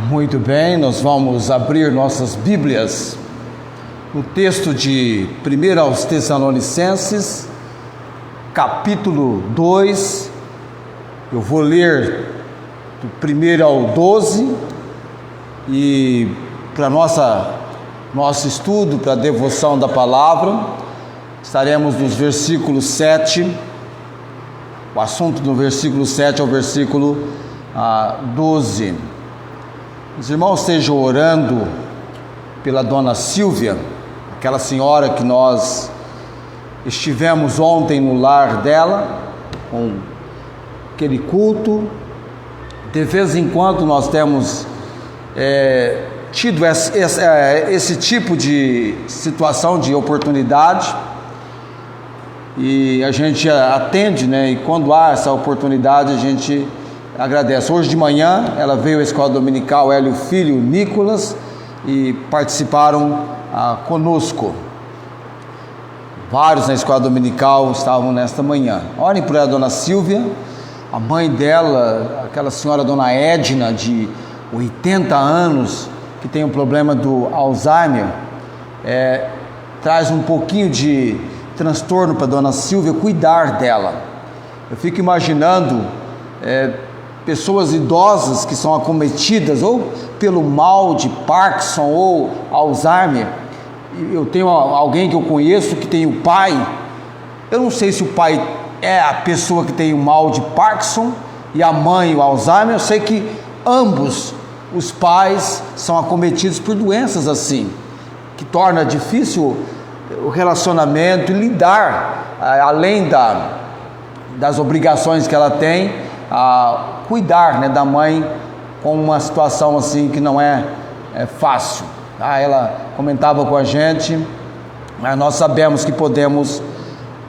Muito bem, nós vamos abrir nossas Bíblias no texto de 1 aos Tessalonicenses, capítulo 2. Eu vou ler do 1 ao 12 e para nosso estudo, para a devoção da palavra, estaremos nos versículos 7, o assunto do versículo 7 ao versículo 12. Os irmãos estejam orando pela dona Silvia, aquela senhora que nós estivemos ontem no lar dela, com aquele culto. De vez em quando nós temos tido esse tipo de situação, de oportunidade, e a gente atende, né? E quando há essa oportunidade a gente agradece. Hoje de manhã ela veio à escola dominical, ela e o filho Nicolas, e participaram conosco. Vários na escola dominical estavam nesta manhã. Orem por ela, dona Silvia, a mãe dela, aquela senhora dona Edna, de 80 anos, que tem um problema do Alzheimer, traz um pouquinho de transtorno para dona Silvia cuidar dela. Eu fico imaginando pessoas idosas que são acometidas ou pelo mal de Parkinson ou Alzheimer. Eu tenho alguém que eu conheço que tem o pai. Eu não sei se o pai é a pessoa que tem o mal de Parkinson e a mãe o Alzheimer. Eu sei que ambos os pais são acometidos por doenças assim, que torna difícil o relacionamento e lidar, além das obrigações que ela tem, a cuidar, né, da mãe com uma situação assim que não é fácil. Ela comentava com a gente, mas nós sabemos que podemos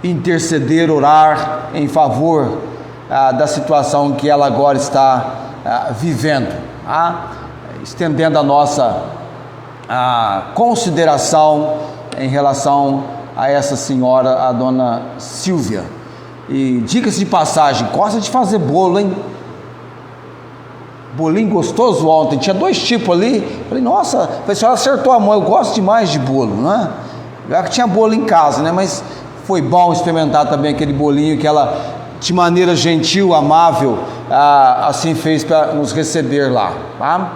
interceder, orar em favor da situação que ela agora está vivendo, estendendo a nossa consideração em relação a essa senhora, a dona Silvia. E diga-se de passagem, gosta de fazer bolo, hein? Bolinho gostoso ontem, tinha 2 tipos ali. Falei, nossa, a senhora acertou a mão, eu gosto demais de bolo, né? Já que tinha bolo em casa, né? Mas foi bom experimentar também aquele bolinho que ela, de maneira gentil, amável, assim fez para nos receber lá, tá?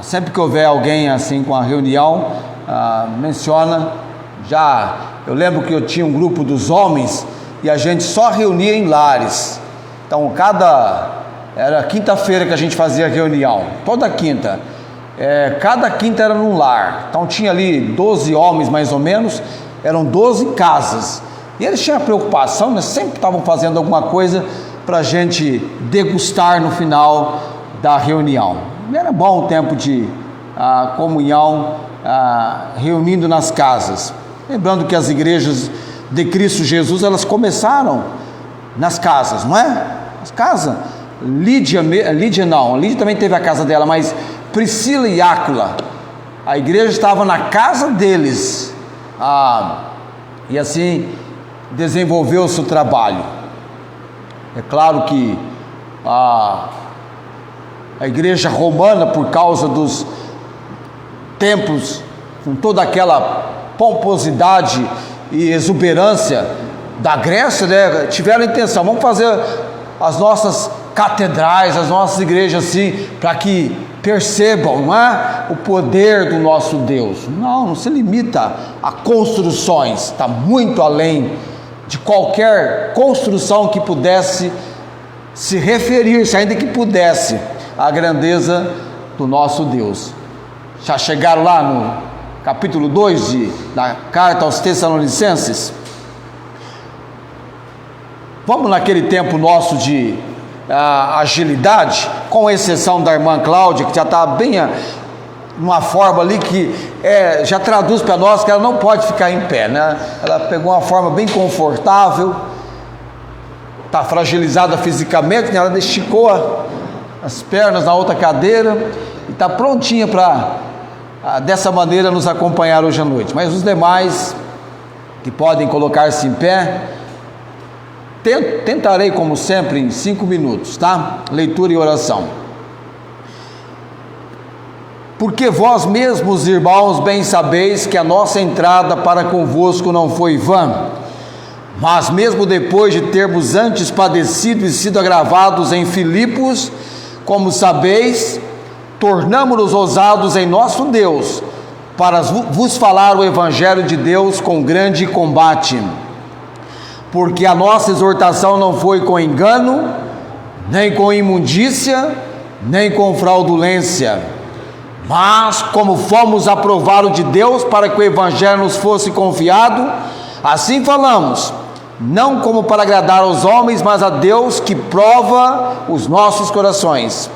Sempre que houver alguém assim com a reunião, menciona. Eu lembro que eu tinha um grupo dos homens e a gente só reunia em lares. Então era quinta-feira que a gente fazia reunião, toda quinta. Cada quinta era num lar. Então tinha ali 12 homens mais ou menos, eram 12 casas. E eles tinham a preocupação, né? Sempre estavam fazendo alguma coisa para a gente degustar no final da reunião. Era bom o tempo de comunhão, reunindo nas casas. Lembrando que as igrejas de Cristo Jesus, elas começaram nas casas, não é? As casas. Lídia também teve a casa dela, mas Priscila e Áquila, a igreja estava na casa deles, e assim desenvolveu o seu trabalho. É claro que a igreja romana, por causa dos templos, com toda aquela pomposidade e exuberância da Grécia, né, tiveram a intenção, vamos fazer as nossas catedrais, as nossas igrejas assim, para que percebam, não é, o poder do nosso Deus. Não se limita a construções, está muito além de qualquer construção que pudesse se referir-se, ainda que pudesse, à grandeza do nosso Deus. Já chegaram lá no capítulo 2 da carta aos Tessalonicenses? Vamos naquele tempo nosso de agilidade, com exceção da irmã Cláudia, que já está bem numa forma ali que já traduz para nós que ela não pode ficar em pé, né? Ela pegou uma forma bem confortável, está fragilizada fisicamente, né? Ela esticou as pernas na outra cadeira e está prontinha para dessa maneira nos acompanhar hoje à noite. Mas os demais que podem colocar-se em pé, tentarei como sempre em 5 minutos, tá? Leitura e oração. Porque vós mesmos, irmãos, bem sabeis que a nossa entrada para convosco não foi vã, mas mesmo depois de termos antes padecido e sido agravados em Filipos, como sabeis, tornamo-nos ousados em nosso Deus, para vos falar o Evangelho de Deus com grande combate. Porque a nossa exortação não foi com engano, nem com imundícia, nem com fraudulência, mas como fomos a provar o de Deus para que o Evangelho nos fosse confiado, assim falamos, não como para agradar aos homens, mas a Deus que prova os nossos corações.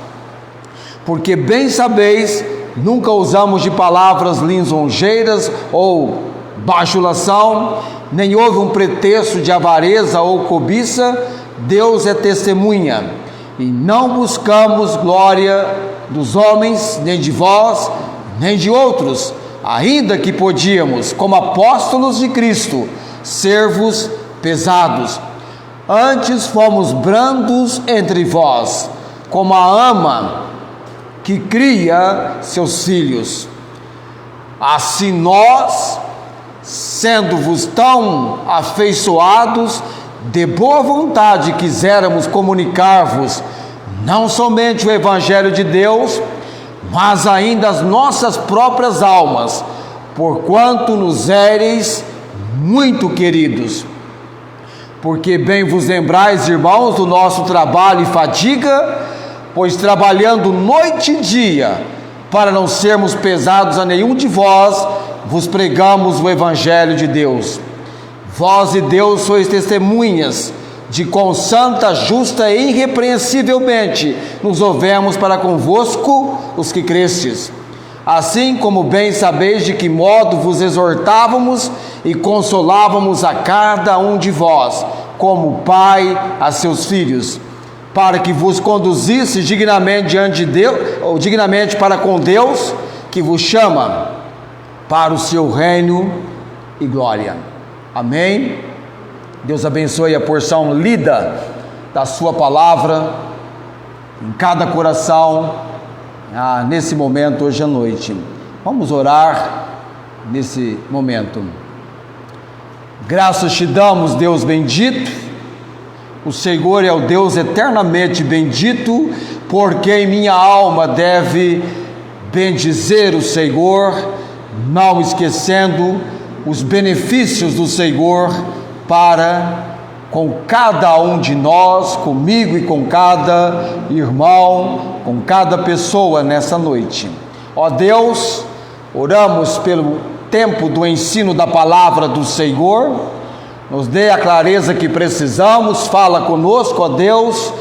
Porque bem sabeis, nunca usamos de palavras lisonjeiras ou bajulação, nem houve um pretexto de avareza ou cobiça. Deus é testemunha, e não buscamos glória dos homens, nem de vós, nem de outros, ainda que podíamos, como apóstolos de Cristo, ser-vos pesados. Antes fomos brandos entre vós, como a ama que cria seus filhos. Assim nós, sendo-vos tão afeiçoados, de boa vontade quiséramos comunicar-vos não somente o Evangelho de Deus, mas ainda as nossas próprias almas, porquanto nos éreis muito queridos. Porque bem vos lembrais, irmãos, do nosso trabalho e fadiga, pois trabalhando noite e dia, para não sermos pesados a nenhum de vós, vos pregamos o Evangelho de Deus. Vós e Deus sois testemunhas de quão santa, justa e irrepreensivelmente nos houvemos para convosco os que crestes. Assim como bem sabeis de que modo vos exortávamos e consolávamos a cada um de vós, como pai a seus filhos, para que vos conduzisse dignamente diante de Deus, ou dignamente para com Deus, que vos chama para o seu reino e glória. Amém? Deus abençoe a porção lida da sua palavra em cada coração nesse momento, hoje à noite. Vamos orar nesse momento. Graças te damos, Deus bendito. O Senhor é o Deus eternamente bendito, porque minha alma deve bendizer o Senhor, não esquecendo os benefícios do Senhor para com cada um de nós, comigo e com cada irmão, com cada pessoa nessa noite. Ó Deus, oramos pelo tempo do ensino da palavra do Senhor, nos dê a clareza que precisamos, fala conosco, ó Deus,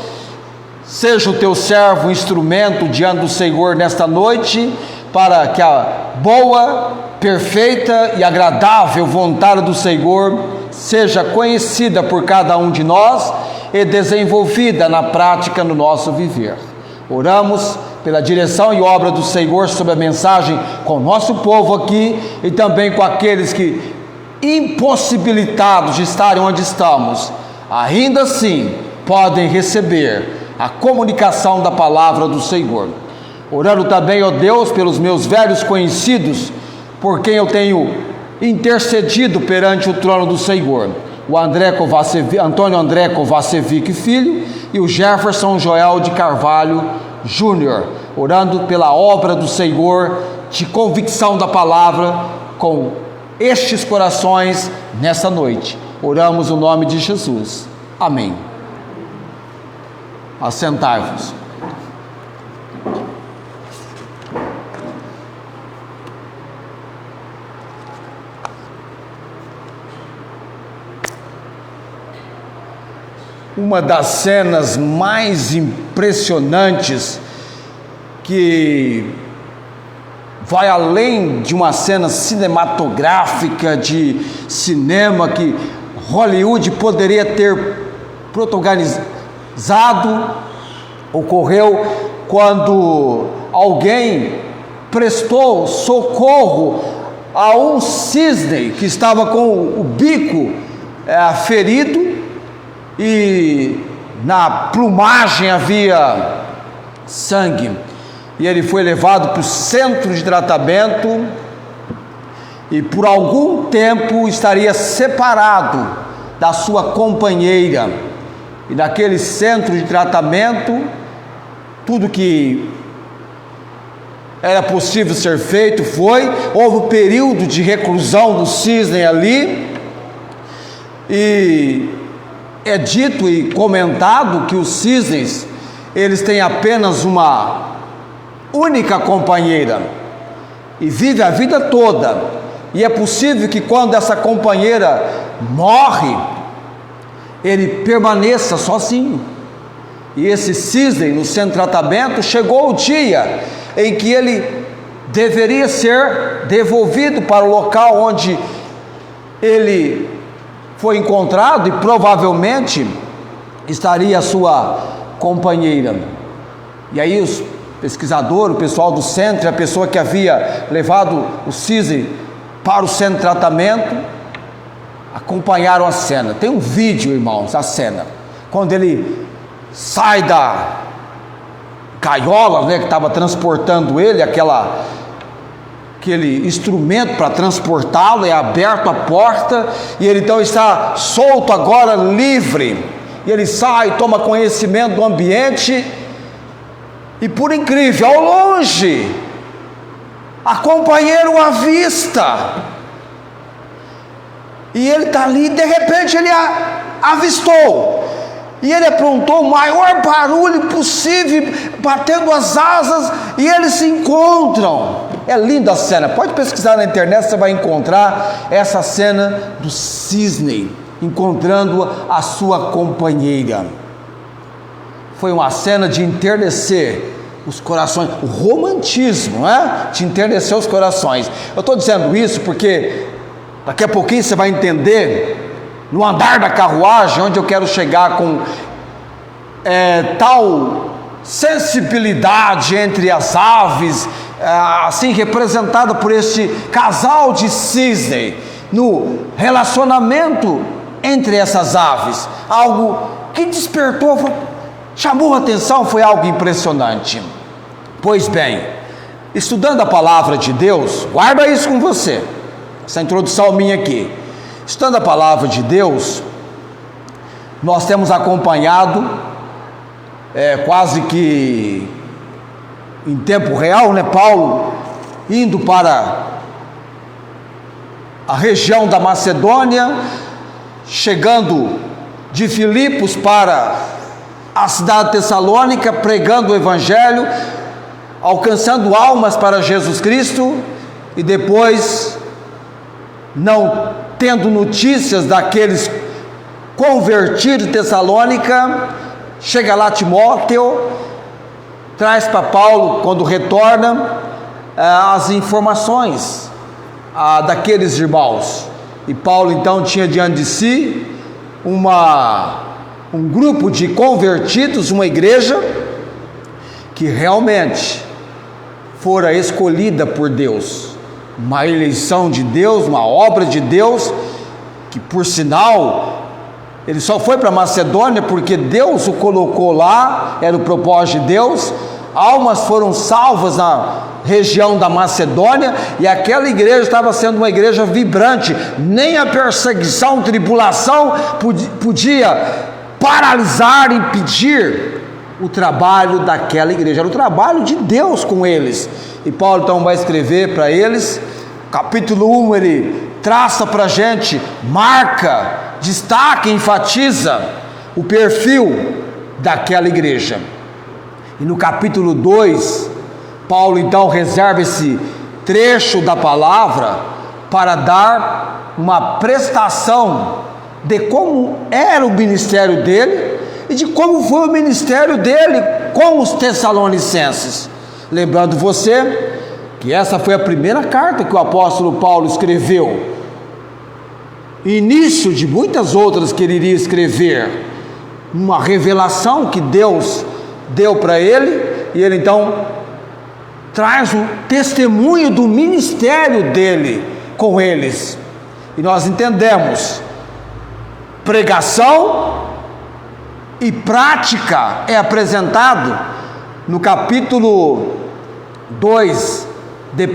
seja o teu servo instrumento diante do Senhor nesta noite, para que a boa, perfeita e agradável vontade do Senhor seja conhecida por cada um de nós e desenvolvida na prática no nosso viver. Oramos pela direção e obra do Senhor sobre a mensagem com o nosso povo aqui e também com aqueles que, impossibilitados de estarem onde estamos, ainda assim podem receber a comunicação da palavra do Senhor. Orando também, ó Deus, pelos meus velhos conhecidos, por quem eu tenho intercedido perante o trono do Senhor, o Antônio André Kovacevic Filho e o Jefferson Joel de Carvalho Júnior, orando pela obra do Senhor de convicção da palavra com estes corações nessa noite. Oramos no nome de Jesus. Amém. Assentai-vos. Uma das cenas mais impressionantes, que vai além de uma cena cinematográfica de cinema que Hollywood poderia ter protagonizado, ocorreu quando alguém prestou socorro a um cisne que estava com o bico ferido, e na plumagem havia sangue. e ele foi levado para o centro de tratamento, e por algum tempo estaria separado da sua companheira. E naquele centro de tratamento, tudo que era possível ser feito houve um período de reclusão do Cisne ali, e é dito e comentado que os cisnes, eles têm apenas uma única companheira, e vive a vida toda, e é possível que quando essa companheira morre, ele permaneça sozinho. E esse cisne, no centro de tratamento, chegou o dia em que ele deveria ser devolvido para o local onde ele foi encontrado, e provavelmente estaria a sua companheira. E aí os pesquisadores, o pessoal do centro, a pessoa que havia levado o cisne para o centro de tratamento, acompanharam a cena. Tem um vídeo, irmãos, a cena, quando ele sai da gaiola, né, que estava transportando ele, aquele instrumento para transportá-lo, é aberto a porta, e ele então está solto agora, livre, e ele sai, toma conhecimento do ambiente, e por incrível, ao longe, a companheira o avista, e ele está ali, de repente ele avistou, e ele aprontou o maior barulho possível, batendo as asas, e eles se encontram. É linda a cena, pode pesquisar na internet, você vai encontrar essa cena do cisne encontrando a sua companheira. Foi uma cena de enternecer os corações, o romantismo, né? De enternecer os corações. Eu estou dizendo isso porque daqui a pouquinho você vai entender, no andar da carruagem, onde eu quero chegar com tal sensibilidade entre as aves, assim representada por este casal de cisne, no relacionamento entre essas aves, algo que despertou, chamou a atenção, foi algo impressionante. Pois bem, estudando a palavra de Deus, guarda isso com você, essa introdução minha aqui. Estudando a palavra de Deus, nós temos acompanhado, quase que em tempo real, né, Paulo indo para a região da Macedônia, chegando de Filipos para a cidade de Tessalônica, pregando o Evangelho, alcançando almas para Jesus Cristo, e depois, não tendo notícias daqueles convertidos de Tessalônica, chega lá Timóteo, traz para Paulo, quando retorna, as informações daqueles irmãos. E Paulo então tinha diante de si um grupo de convertidos, uma igreja que realmente fora escolhida por Deus, uma eleição de Deus, uma obra de Deus, que por sinal ele só foi para Macedônia porque Deus o colocou lá, era o propósito de Deus. Almas foram salvas na região da Macedônia, e aquela igreja estava sendo uma igreja vibrante. Nem a perseguição, tribulação podia paralisar, impedir o trabalho daquela igreja. Era o trabalho de Deus com eles. E Paulo então vai escrever para eles, capítulo 1, ele traça para a gente, marca, destaca, enfatiza o perfil daquela igreja. E no capítulo 2, Paulo então reserva esse trecho da palavra para dar uma prestação de como era o ministério dele e de como foi o ministério dele com os tessalonicenses. Lembrando você que essa foi a primeira carta que o apóstolo Paulo escreveu, início de muitas outras que ele iria escrever, uma revelação que Deus deu para ele, e ele então traz o testemunho do ministério dele com eles. E nós entendemos, pregação e prática é apresentado no capítulo 2, de 1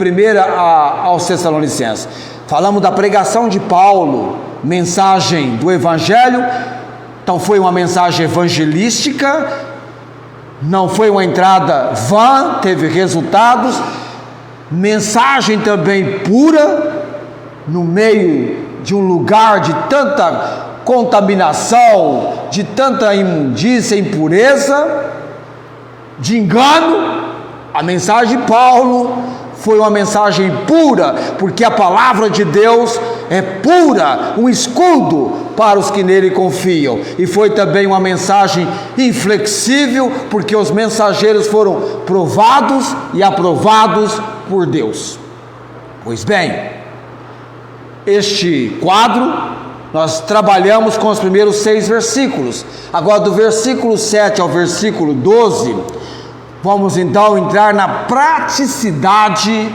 aos Tessalonicenses. Falamos da pregação de Paulo, mensagem do Evangelho. Então foi uma mensagem evangelística, não foi uma entrada vã, teve resultados. Mensagem também pura, no meio de um lugar de tanta contaminação, de tanta imundícia, impureza, de engano. A mensagem de Paulo foi uma mensagem pura, porque a palavra de Deus é pura, um escudo para os que nele confiam. E foi também uma mensagem inflexível, porque os mensageiros foram provados e aprovados por Deus. Pois bem, este quadro nós trabalhamos com os primeiros 6 versículos. Agora, do versículo 7 ao versículo 12, vamos então entrar na praticidade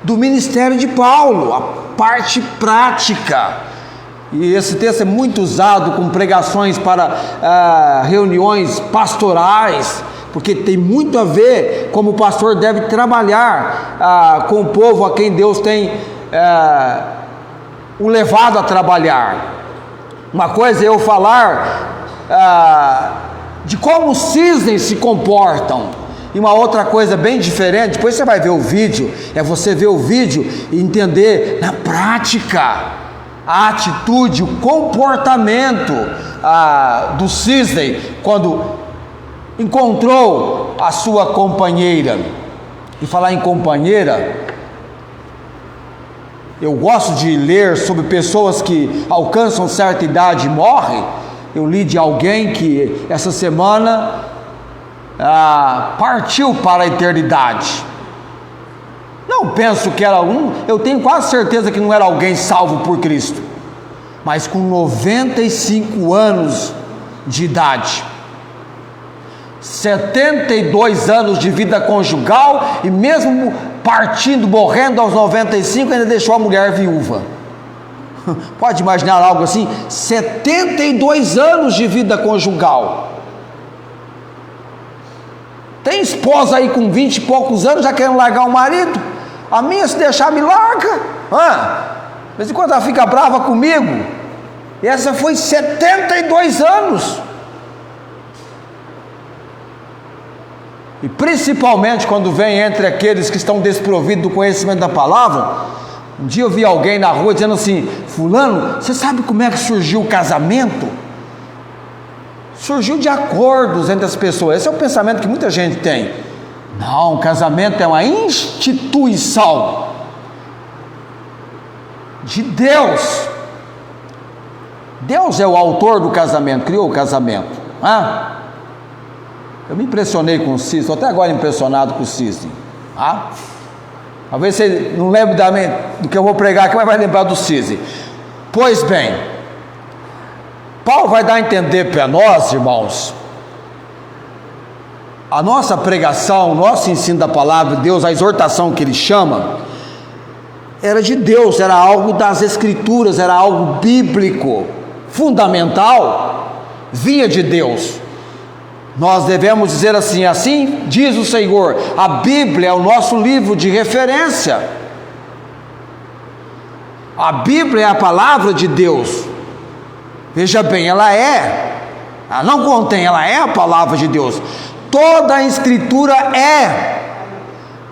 do ministério de Paulo, a parte prática. E esse texto é muito usado com pregações para reuniões pastorais, porque tem muito a ver como o pastor deve trabalhar com o povo a quem Deus tem o levado a trabalhar. Uma coisa é eu falar de como os cisnes se comportam, e uma outra coisa bem diferente, depois você vai ver o vídeo, é você ver o vídeo e entender na prática a atitude, o comportamento do cisne quando encontrou a sua companheira. E falar em companheira, eu gosto de ler sobre pessoas que alcançam certa idade e morrem. Eu li de alguém que essa semana partiu para a eternidade. Não penso que era eu tenho quase certeza que não era alguém salvo por Cristo, mas com 95 anos de idade, 72 anos de vida conjugal, e mesmo partindo, morrendo aos 95, ainda deixou a mulher viúva. Pode imaginar algo assim? 72 anos de vida conjugal. Tem esposa aí com 20 e poucos anos já querendo largar o marido. A minha, se deixar, me larga. De vez em quando ela fica brava comigo. E essa foi 72 anos. E principalmente quando vem entre aqueles que estão desprovidos do conhecimento da palavra. Um dia eu vi alguém na rua dizendo assim: fulano, você sabe como é que surgiu o casamento? Surgiu de acordos entre as pessoas. Esse é o pensamento que muita gente tem. Não, o casamento é uma instituição de Deus. Deus é o autor do casamento, criou o casamento. Eu me impressionei com o cisne, estou até agora impressionado com o cisne. Talvez você não lembre do que eu vou pregar aqui, mas vai lembrar do cisne. Pois bem, Paulo vai dar a entender para nós, irmãos, a nossa pregação, o nosso ensino da palavra de Deus, a exortação que ele chama, era de Deus, era algo das Escrituras, era algo bíblico, fundamental, vinha de Deus. Nós devemos dizer assim: assim diz o Senhor. A Bíblia é o nosso livro de referência. A Bíblia é a palavra de Deus. Veja bem, ela não contém, ela é a palavra de Deus. Toda a Escritura é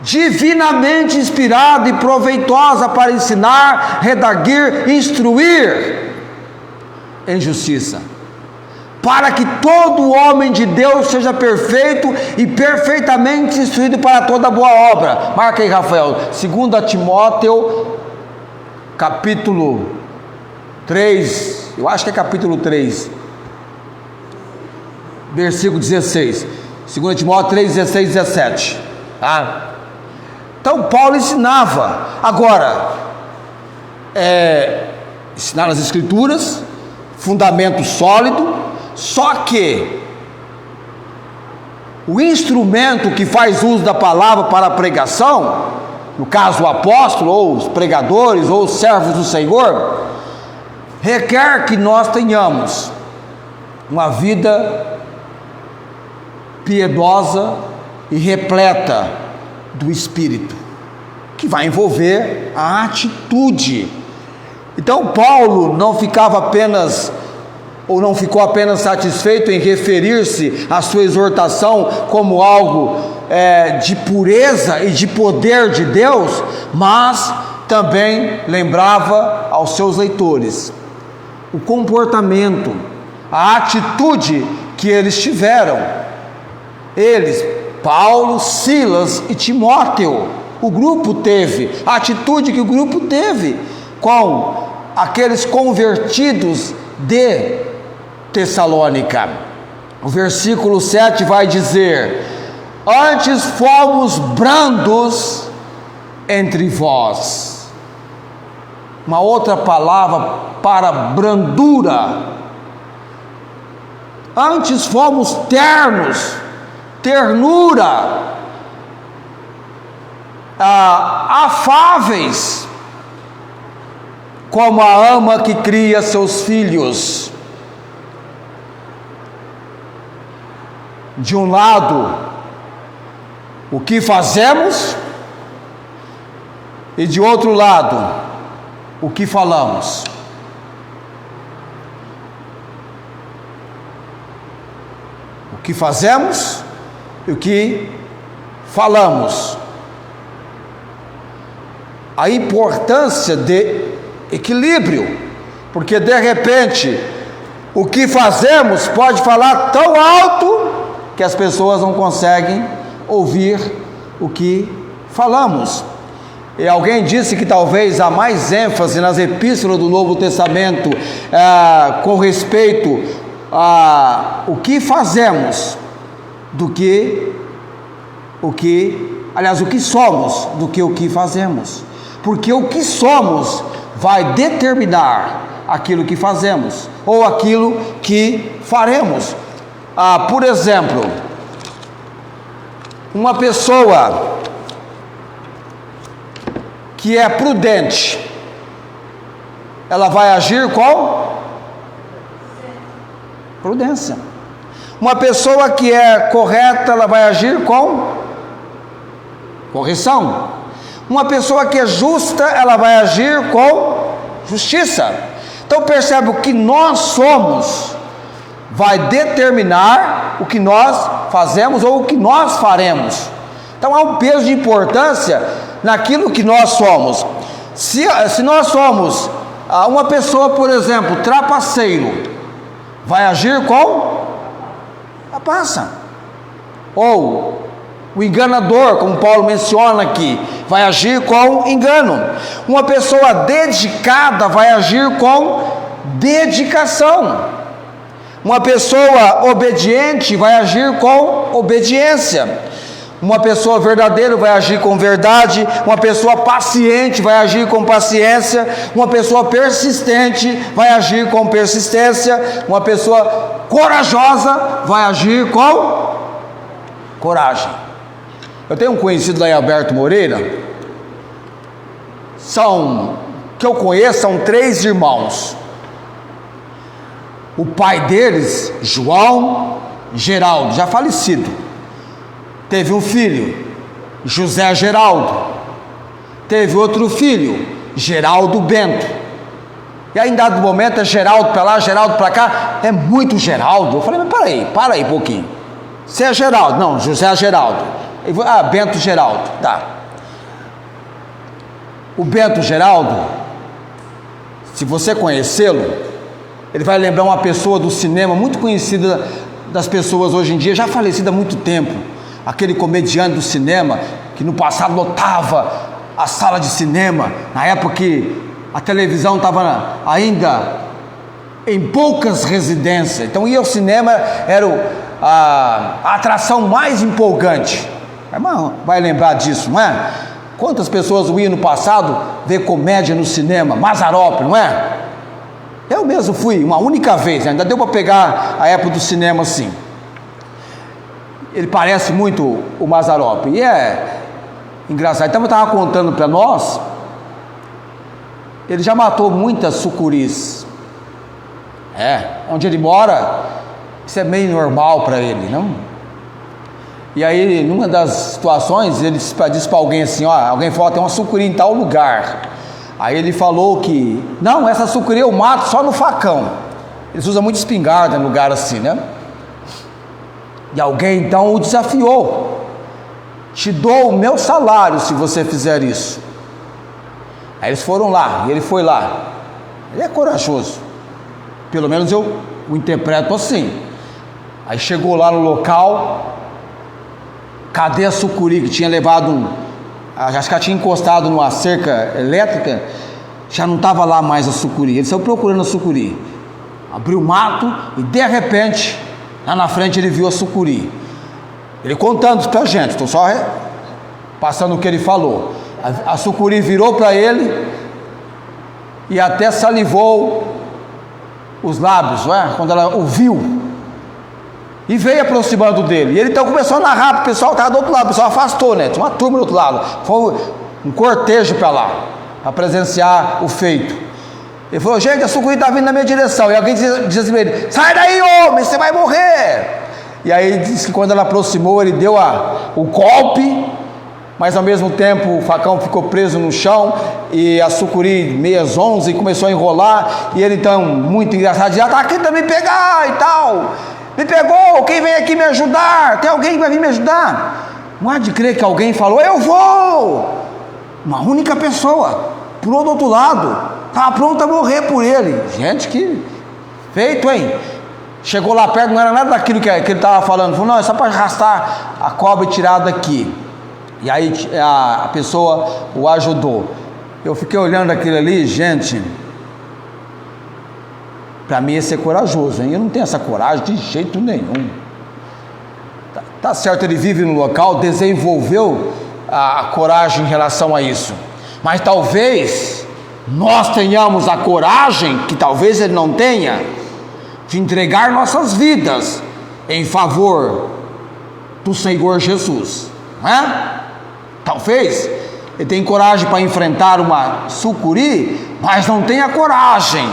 divinamente inspirada e proveitosa para ensinar, redarguir, instruir em justiça, para que todo homem de Deus seja perfeito e perfeitamente instruído para toda boa obra. Marca aí, Rafael, 2 Timóteo, capítulo 3, eu acho que é capítulo 3, versículo 16, 2 Timóteo 3, 16 e 17, Então Paulo ensinava, agora, ensinar as Escrituras, fundamento sólido. Só que o instrumento que faz uso da palavra para a pregação, no caso o apóstolo, ou os pregadores, ou os servos do Senhor, requer que nós tenhamos uma vida piedosa e repleta do Espírito, que vai envolver a atitude. Então Paulo não ficava apenas, ou não ficou apenas satisfeito em referir-se à sua exortação como algo de pureza e de poder de Deus, mas também lembrava aos seus leitores o comportamento, a atitude que eles tiveram. Eles, Paulo, Silas e Timóteo, o grupo teve, a atitude que o grupo teve com aqueles convertidos de Tessalônica. O versículo 7 vai dizer: antes fomos brandos entre vós. Uma outra palavra para brandura. Antes fomos ternos, ternura, afáveis, como a ama que cria seus filhos. De um lado, o que fazemos, e de outro lado, o que falamos. O que fazemos e o que falamos. A importância de equilíbrio, porque de repente o que fazemos pode falar tão alto que as pessoas não conseguem ouvir o que falamos. E alguém disse que talvez há mais ênfase nas epístolas do Novo Testamento com respeito a o que fazemos do que o que somos, do que o que fazemos, porque o que somos vai determinar aquilo que fazemos ou aquilo que faremos. Por exemplo, uma pessoa que é prudente, ela vai agir com prudência. Uma pessoa que é correta, ela vai agir com correção. Uma pessoa que é justa, ela vai agir com justiça. Então percebe, o que nós somos vai determinar o que nós fazemos ou o que nós faremos. Então há um peso de importância naquilo que nós somos. Se nós somos uma pessoa, por exemplo, trapaceiro, vai agir com a passa. Ou o enganador, como Paulo menciona aqui, vai agir com engano. Uma pessoa dedicada vai agir com dedicação. Uma pessoa obediente vai agir com obediência. Uma pessoa verdadeira vai agir com verdade. Uma pessoa paciente vai agir com paciência. Uma pessoa persistente vai agir com persistência. Uma pessoa corajosa vai agir com coragem. Eu tenho um conhecido lá em Alberto Moreira, que eu conheço, são 3 irmãos. O pai deles, João Geraldo, já falecido, teve um filho, José Geraldo. Teve outro filho, Geraldo Bento. E aí em dado momento é Geraldo para lá, Geraldo para cá, é muito Geraldo. Eu falei, mas para aí um pouquinho. Você é Geraldo? Não, José Geraldo. Bento Geraldo, tá. O Bento Geraldo, se você conhecê-lo, ele vai lembrar uma pessoa do cinema, muito conhecida das pessoas hoje em dia, já falecida há muito tempo. Aquele comediante do cinema, que no passado lotava a sala de cinema, na época que a televisão estava ainda em poucas residências. Então ir ao cinema era a atração mais empolgante. Vai lembrar disso, não é? Quantas pessoas iam no passado ver comédia no cinema? Mazzaropi, não é? Eu mesmo fui uma única vez, ainda deu para pegar a época do cinema assim. Ele parece muito o Mazzaropi, e é engraçado. Então eu estava contando para nós, ele já matou muitas sucuris. Onde ele mora, isso é meio normal para ele, não? E aí, numa das situações, ele disse para alguém assim, ó, alguém falou, tem uma sucuri em tal lugar. Aí ele falou que, não, essa sucuri eu mato só no facão. Eles usam muito espingarda em lugar assim, né? E alguém então o desafiou. Te dou o meu salário se você fizer isso. Aí eles foram lá, e ele foi lá. Ele é corajoso. Pelo menos eu o interpreto assim. Aí chegou lá no local, cadê a sucuri que tinha levado acho que ela tinha encostado numa cerca elétrica, já não estava lá mais a sucuri. Ele saiu procurando a sucuri. Abriu o mato e de repente, lá na frente ele viu a sucuri. Ele contando isso pra gente, estou só passando o que ele falou. A sucuri virou para ele e até salivou os lábios, não é? Quando ela o viu, e veio aproximando dele. E ele então começou a narrar para o pessoal que estava do outro lado. O pessoal afastou, né? Tinha uma turma do outro lado. Foi um cortejo para lá, para presenciar o feito. Ele falou, gente, a sucuri está vindo na minha direção. E alguém diz assim para ele, sai daí, homem, você vai morrer. E aí diz que quando ela aproximou, ele deu o golpe, mas ao mesmo tempo o facão ficou preso no chão, e a sucuri meia zonza e começou a enrolar, e ele então, muito engraçado, já está aqui para me pegar e tal, me pegou, quem vem aqui me ajudar? Tem alguém que vai vir me ajudar? Não há de crer que alguém falou, eu vou, uma única pessoa, pulou do outro lado, estava pronto a morrer por ele. Gente, que feito, hein? Chegou lá perto, não era nada daquilo que ele estava falando, falou, não, é só para arrastar a cobra e tirar daqui. E aí a pessoa o ajudou. Eu fiquei olhando aquilo ali, gente, para mim esse é corajoso, hein? Eu não tenho essa coragem de jeito nenhum. Tá certo, ele vive no local, desenvolveu a coragem em relação a isso, mas talvez nós tenhamos a coragem, que talvez ele não tenha, de entregar nossas vidas em favor do Senhor Jesus, não é? Talvez ele tenha coragem para enfrentar uma sucuri, mas não tenha coragem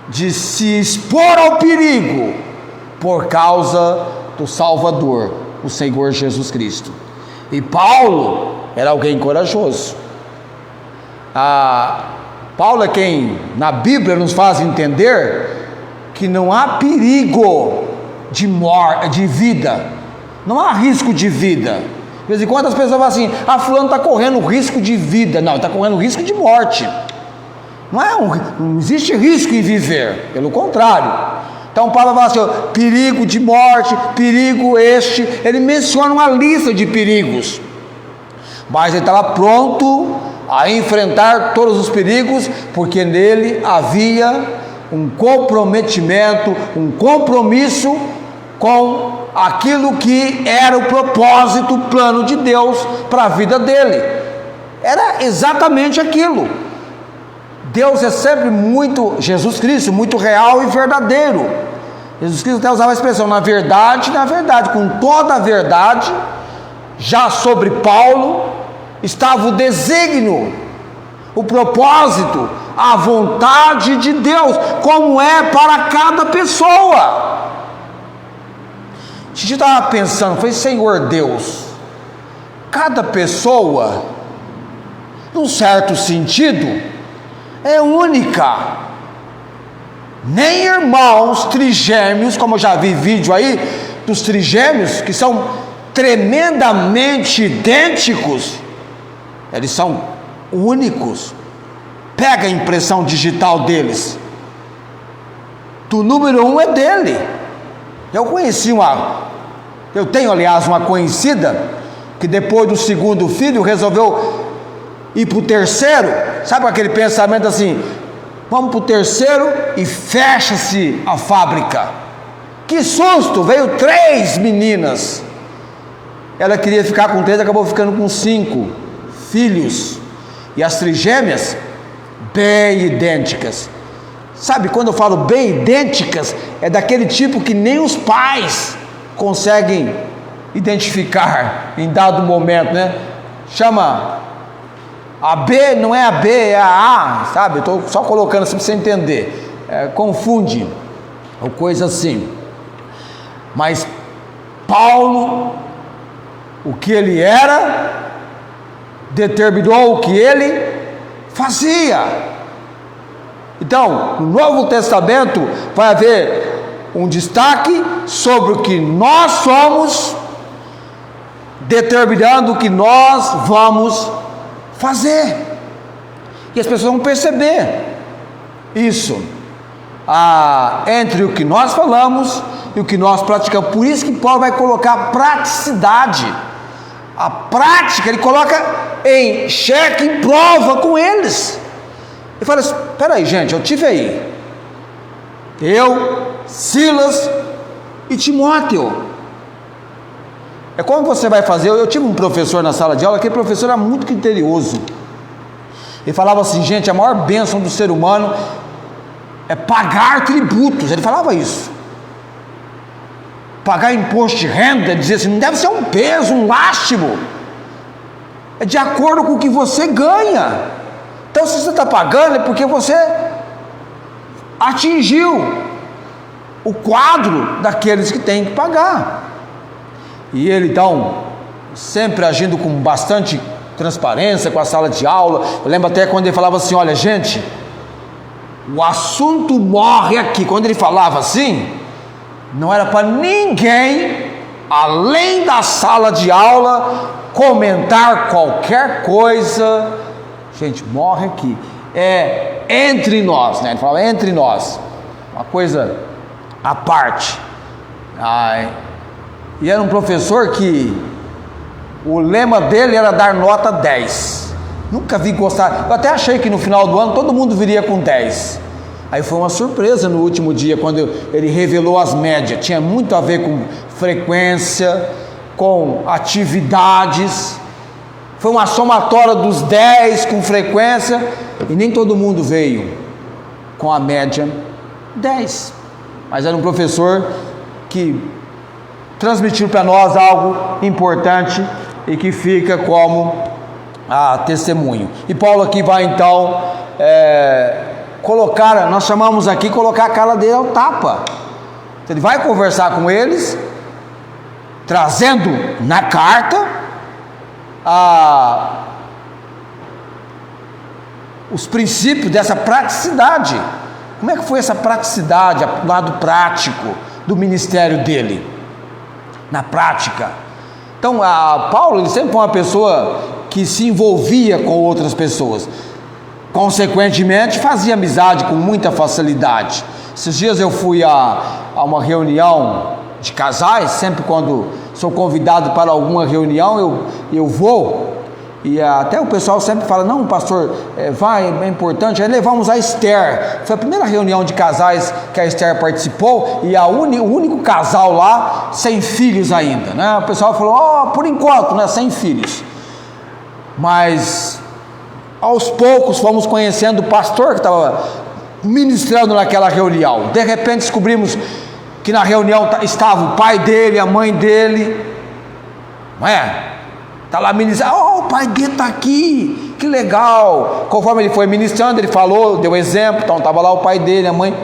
de se expor ao perigo por causa do Salvador, o Senhor Jesus Cristo. E Paulo era alguém corajoso. Paulo é quem na Bíblia nos faz entender que não há perigo de morte, de vida, não há risco de vida. De vez em quando as pessoas falam assim, fulano está correndo risco de vida. Não, está correndo risco de morte. Não existe risco em viver, pelo contrário. Então Paulo fala assim, perigo de morte, perigo este, ele menciona uma lista de perigos, mas ele estava pronto a enfrentar todos os perigos, porque nele havia um comprometimento, um compromisso com aquilo que era o propósito, o plano de Deus para a vida dele. Era exatamente aquilo. Deus é sempre muito, Jesus Cristo, muito real e verdadeiro. Jesus Cristo até usava a expressão, na verdade, com toda a verdade. Já sobre Paulo estava o desígnio, o propósito, a vontade de Deus, como é para cada pessoa. A gente estava pensando, falei, Senhor Deus, cada pessoa, num certo sentido, é única. Nem irmãos trigêmeos, como eu já vi vídeo aí dos trigêmeos, que são tremendamente idênticos, eles são únicos. Pega a impressão digital deles, do número 1 é dele. Eu tenho aliás uma conhecida, que depois do segundo filho resolveu ir para o terceiro, sabe aquele pensamento assim, vamos para o terceiro e fecha-se a fábrica. Que susto, veio 3 meninas, ela queria ficar com 3, acabou ficando com 5 filhos, e as trigêmeas, bem idênticas. Sabe, quando eu falo bem idênticas, é daquele tipo que nem os pais conseguem identificar em dado momento, né? Chama a B, não é a B, é a A, sabe? Estou só colocando assim para você entender. Confunde, ou coisa assim. Mas Paulo o que ele era, determinou o que ele fazia. Então, no Novo Testamento vai haver um destaque sobre o que nós somos, determinando o que nós vamos fazer. E as pessoas vão perceber isso entre o que nós falamos e o que nós praticamos. Por isso que Paulo vai colocar praticidade. A prática ele coloca em xeque, em prova com eles. Ele fala assim: peraí, gente, eu tive aí eu, Silas e Timóteo. É como você vai fazer. Eu tive um professor na sala de aula, aquele professor era muito criterioso. Ele falava assim: gente, a maior bênção do ser humano é pagar tributos. Ele falava isso. Pagar imposto de renda, ele dizia assim, não deve ser um peso, um lástimo. É de acordo com o que você ganha. Então, se você está pagando, é porque você atingiu o quadro daqueles que têm que pagar. E ele, então, sempre agindo com bastante transparência com a sala de aula. Eu lembro até quando ele falava assim: olha, gente, o assunto morre aqui. Quando ele falava assim, não era para ninguém, além da sala de aula, comentar qualquer coisa. Gente, morre aqui. É entre nós, né? Ele falava entre nós, uma coisa à parte. E era um professor que o lema dele era dar nota 10. Nunca vi gostar. Eu até achei que no final do ano todo mundo viria com 10. Aí foi uma surpresa no último dia, quando ele revelou as médias. Tinha muito a ver com frequência, com atividades. Foi uma somatória dos 10 com frequência, e nem todo mundo veio com a média 10. Mas era um professor que transmitiu para nós algo importante e que fica como testemunho. E Paulo aqui vai então colocar, nós chamamos aqui, colocar a cara dele ao tapa. Ele vai conversar com eles, trazendo na carta os princípios dessa praticidade. Como é que foi essa praticidade, o lado prático do ministério dele? Na prática. Então, Paulo, ele sempre foi uma pessoa que se envolvia com outras pessoas. Consequentemente, fazia amizade com muita facilidade. Esses dias eu fui a uma reunião de casais. Sempre quando sou convidado para alguma reunião, eu vou. E até o pessoal sempre fala: não, pastor, vai, é importante. Aí levamos a Esther. Foi a primeira reunião de casais que a Esther participou, e o único casal lá sem filhos ainda, né? O pessoal falou: por enquanto, né, sem filhos. Mas aos poucos fomos conhecendo o pastor que estava ministrando naquela reunião. De repente descobrimos que na reunião estava o pai dele, a mãe dele, não é? Está lá ministrando: o pai dele está aqui, que legal. Conforme ele foi ministrando, ele falou, deu exemplo, então estava lá o pai dele, a mãe.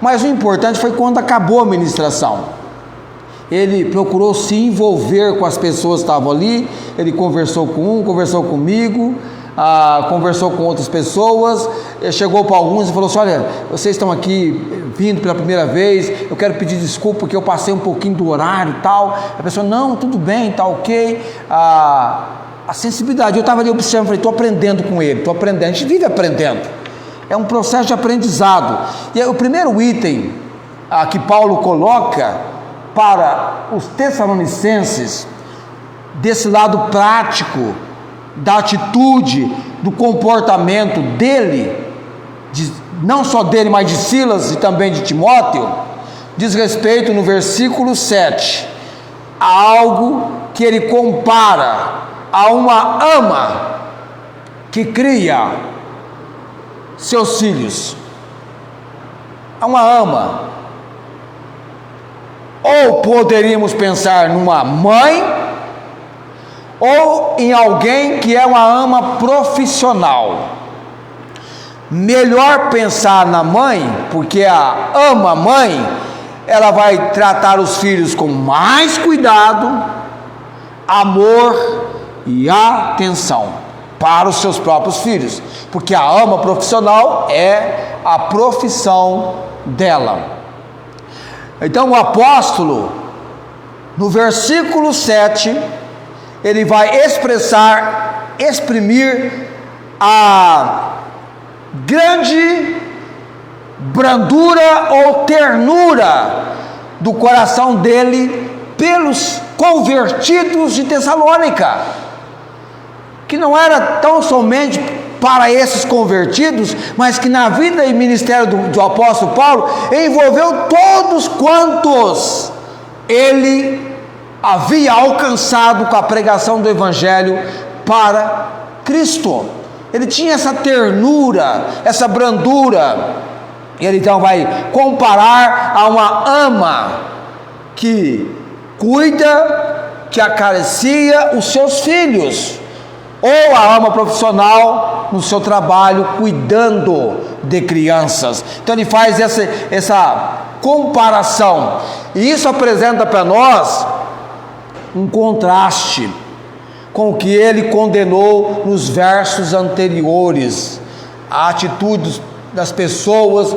Mas o importante foi quando acabou a ministração. Ele procurou se envolver com as pessoas que estavam ali. Ele conversou com um, conversou comigo, conversou com outras pessoas, chegou para alguns e falou assim: olha, vocês estão aqui vindo pela primeira vez, eu quero pedir desculpa porque eu passei um pouquinho do horário e tal. A pessoa: não, tudo bem, está ok. A sensibilidade, eu estava ali observando, falei: estou aprendendo com ele, estou aprendendo. A gente vive aprendendo, é um processo de aprendizado. E aí, o primeiro item que Paulo coloca para os Tessalonicenses, desse lado prático, da atitude, do comportamento dele, não só dele, mas de Silas e também de Timóteo, diz respeito no versículo 7 a algo que ele compara a uma ama que cria seus filhos. A uma ama. Ou poderíamos pensar numa mãe, ou em alguém que é uma ama profissional. Melhor pensar na mãe, porque a ama mãe, ela vai tratar os filhos com mais cuidado, amor e atenção para os seus próprios filhos, porque a ama profissional é a profissão dela. Então o apóstolo, no versículo 7, ele vai exprimir a grande brandura ou ternura do coração dele pelos convertidos de Tessalônica, que não era tão somente para esses convertidos, mas que na vida e ministério do apóstolo Paulo envolveu todos quantos ele havia alcançado com a pregação do evangelho para Cristo. Ele tinha essa ternura, essa brandura. Ele então vai comparar a uma ama que cuida, que acaricia os seus filhos, ou a ama profissional no seu trabalho cuidando de crianças. Então ele faz essa comparação, e isso apresenta para nós um contraste com o que ele condenou nos versos anteriores, a atitude das pessoas.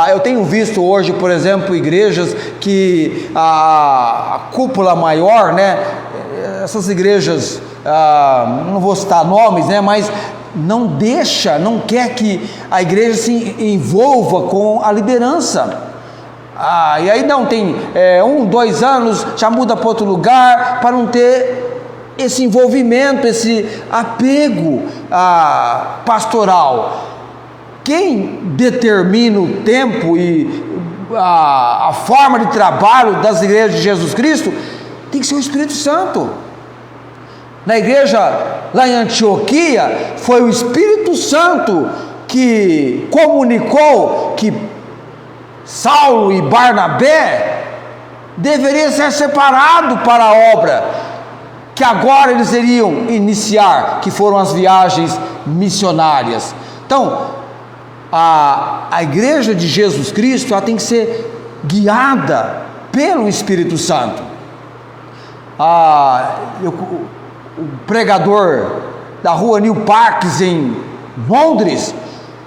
Eu tenho visto hoje, por exemplo, igrejas que a cúpula maior, né, essas igrejas, não vou citar nomes, né, mas não quer que a igreja se envolva com a liderança. E aí não tem 2 anos, já muda para outro lugar, para não ter esse envolvimento, esse apego pastoral. Quem determina o tempo e a forma de trabalho das igrejas de Jesus Cristo tem que ser o Espírito Santo. Na igreja lá em Antioquia, foi o Espírito Santo que comunicou que Saulo e Barnabé deveriam ser separados para a obra que agora eles iriam iniciar, que foram as viagens missionárias. Então, a igreja de Jesus Cristo, ela tem que ser guiada pelo Espírito Santo. O pregador da rua New Parks em Londres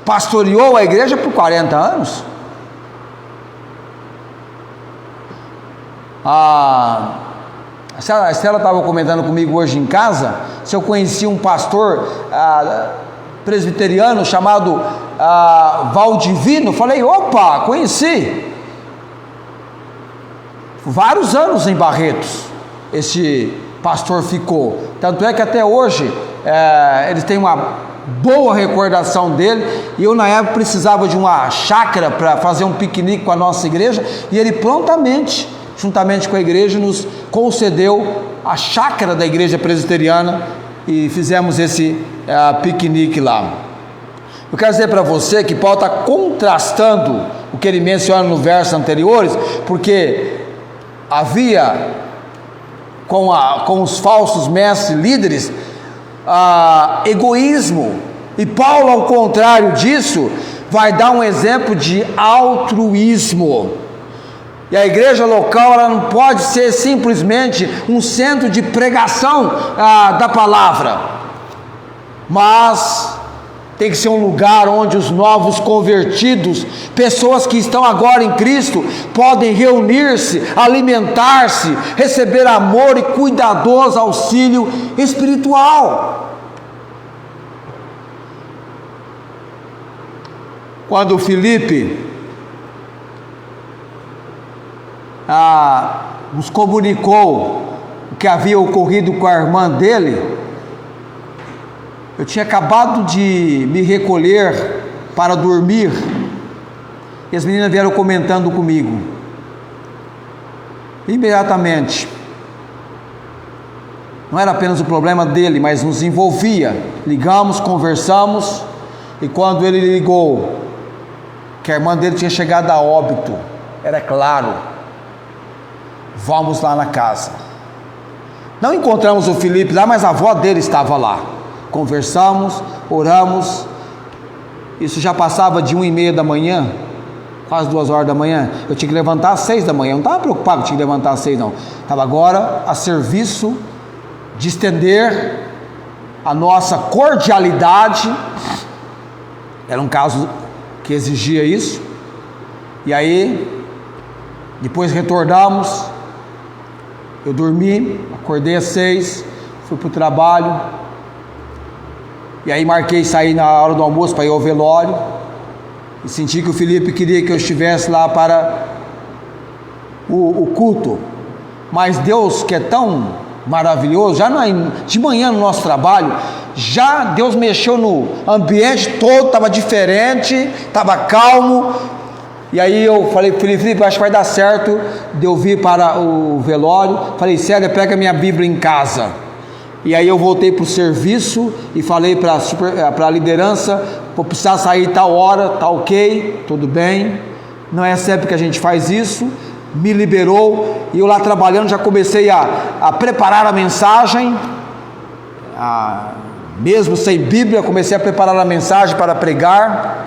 pastoreou a igreja por 40 anos. A Estela estava comentando comigo hoje em casa se eu conhecia um pastor presbiteriano chamado Valdivino. Falei, opa, conheci. Vários anos em Barretos esse pastor ficou, tanto é que até hoje eles têm uma boa recordação dele. E eu na época precisava de uma chácara para fazer um piquenique com a nossa igreja, e ele prontamente, juntamente com a igreja, nos concedeu a chácara da igreja presbiteriana e fizemos esse piquenique lá. Eu quero dizer para você que Paulo está contrastando o que ele menciona no versos anteriores, porque havia com os falsos mestres líderes egoísmo, e Paulo, ao contrário disso, vai dar um exemplo de altruísmo. E a igreja local, ela não pode ser simplesmente um centro de pregação da palavra, mas tem que ser um lugar onde os novos convertidos, pessoas que estão agora em Cristo, podem reunir-se, alimentar-se, receber amor e cuidadoso auxílio espiritual. Quando Filipe nos comunicou o que havia ocorrido com a irmã dele, eu tinha acabado de me recolher para dormir, e as meninas vieram comentando comigo. Imediatamente, não era apenas o problema dele, mas nos envolvia. Ligamos, conversamos, e quando ele ligou que a irmã dele tinha chegado a óbito, era claro, vamos lá na casa. Não encontramos o Felipe lá, mas a avó dele estava lá. Conversamos, oramos. Isso já passava de 1h30 da manhã, quase 2 horas da manhã. Eu tinha que levantar às 6 da manhã. Eu não estava preocupado que tinha que levantar às 6, não. Estava agora a serviço de estender a nossa cordialidade. Era um caso que exigia isso. E aí, depois retornamos. Eu dormi, acordei às 6, fui para o trabalho. E aí marquei sair na hora do almoço para ir ao velório. E senti que o Felipe queria que eu estivesse lá para o culto. Mas Deus, que é tão maravilhoso, já de manhã no nosso trabalho, já Deus mexeu no ambiente todo, estava diferente, estava calmo. E aí eu falei, Felipe, acho que vai dar certo de eu vir para o velório. Falei, Célia, pega minha Bíblia em casa. E aí eu voltei para o serviço e falei para a liderança, vou precisar sair tal hora, tá ok, tudo bem. Não é sempre que a gente faz isso. Me liberou, e eu lá trabalhando já comecei a preparar a mensagem, mesmo sem Bíblia, comecei a preparar a mensagem para pregar,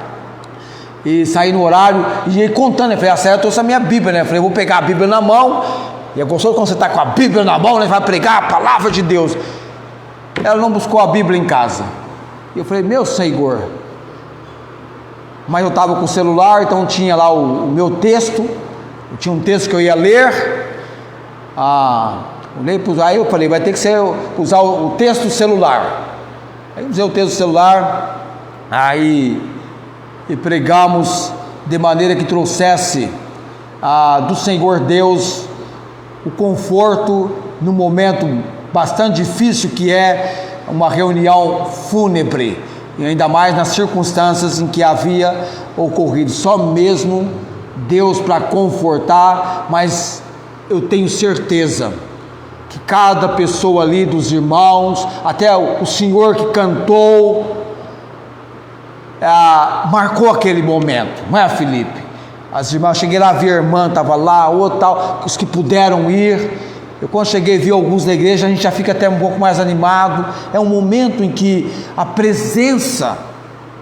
e saí no horário, e aí contando, eu falei, a Célia trouxe a minha Bíblia, né? Eu falei, vou pegar a Bíblia na mão, e é gostoso quando você está com a Bíblia na mão, né? Vai pregar a palavra de Deus. Ela não buscou a Bíblia em casa, e eu falei, meu Senhor, mas eu estava com o celular, então tinha lá o meu texto, tinha um texto que eu ia ler, aí eu falei, vai ter que usar o texto do celular. Aí usei o texto do celular, aí e pregamos de maneira que trouxesse do Senhor Deus o conforto no momento bastante difícil que é uma reunião fúnebre, e ainda mais nas circunstâncias em que havia ocorrido. Só mesmo Deus para confortar, mas eu tenho certeza que cada pessoa ali dos irmãos, até o senhor que cantou, marcou aquele momento, não é, Felipe? As irmãs, cheguei lá, vi a irmã, estava lá, outro tal, os que puderam ir. Eu quando cheguei vi alguns da igreja, a gente já fica até um pouco mais animado. É um momento em que a presença,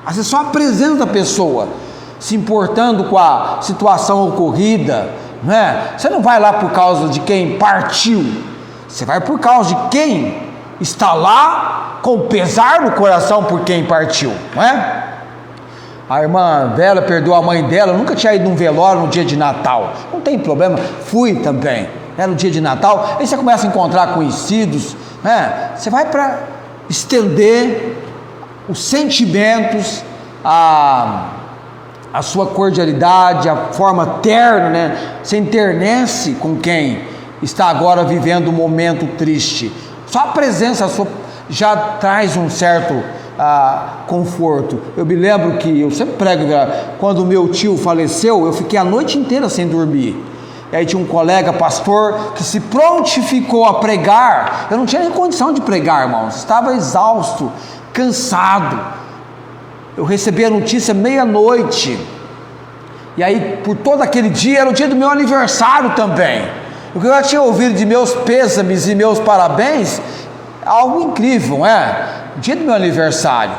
às vezes só a presença da pessoa, se importando com a situação ocorrida, não é? Você não vai lá por causa de quem partiu, você vai por causa de quem está lá com pesar no coração por quem partiu, não é? A irmã Vera perdoou a mãe dela, eu nunca tinha ido num velório no dia de Natal, não tem problema, fui também, no dia de Natal. Aí você começa a encontrar conhecidos, né? Você vai para estender os sentimentos, a sua cordialidade, a forma terna, né? Você enternece com quem está agora vivendo um momento triste. Só a presença sua já traz um certo conforto. Eu me lembro que eu sempre prego, quando o meu tio faleceu, eu fiquei a noite inteira sem dormir. E aí tinha um colega pastor que se prontificou a pregar. Eu não tinha nem condição de pregar, irmãos, estava exausto, cansado. Eu recebi a notícia meia-noite, e aí por todo aquele dia, era o dia do meu aniversário também. O que eu já tinha ouvido de meus pêsames e meus parabéns, algo incrível, não é? O dia do meu aniversário.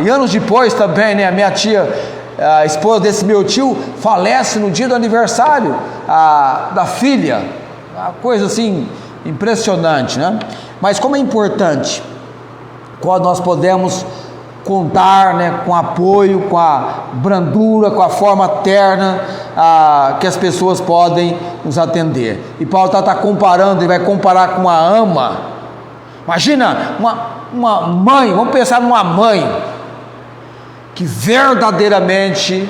E anos depois também, né, a minha tia, a esposa desse meu tio, falece no dia do aniversário da filha. Uma coisa assim, impressionante, né? Mas como é importante quando nós podemos contar, né, com apoio, com a brandura, com a forma terna que as pessoas podem nos atender. E Paulo está comparando, ele vai comparar com a ama. Imagina uma mãe, vamos pensar numa mãe que verdadeiramente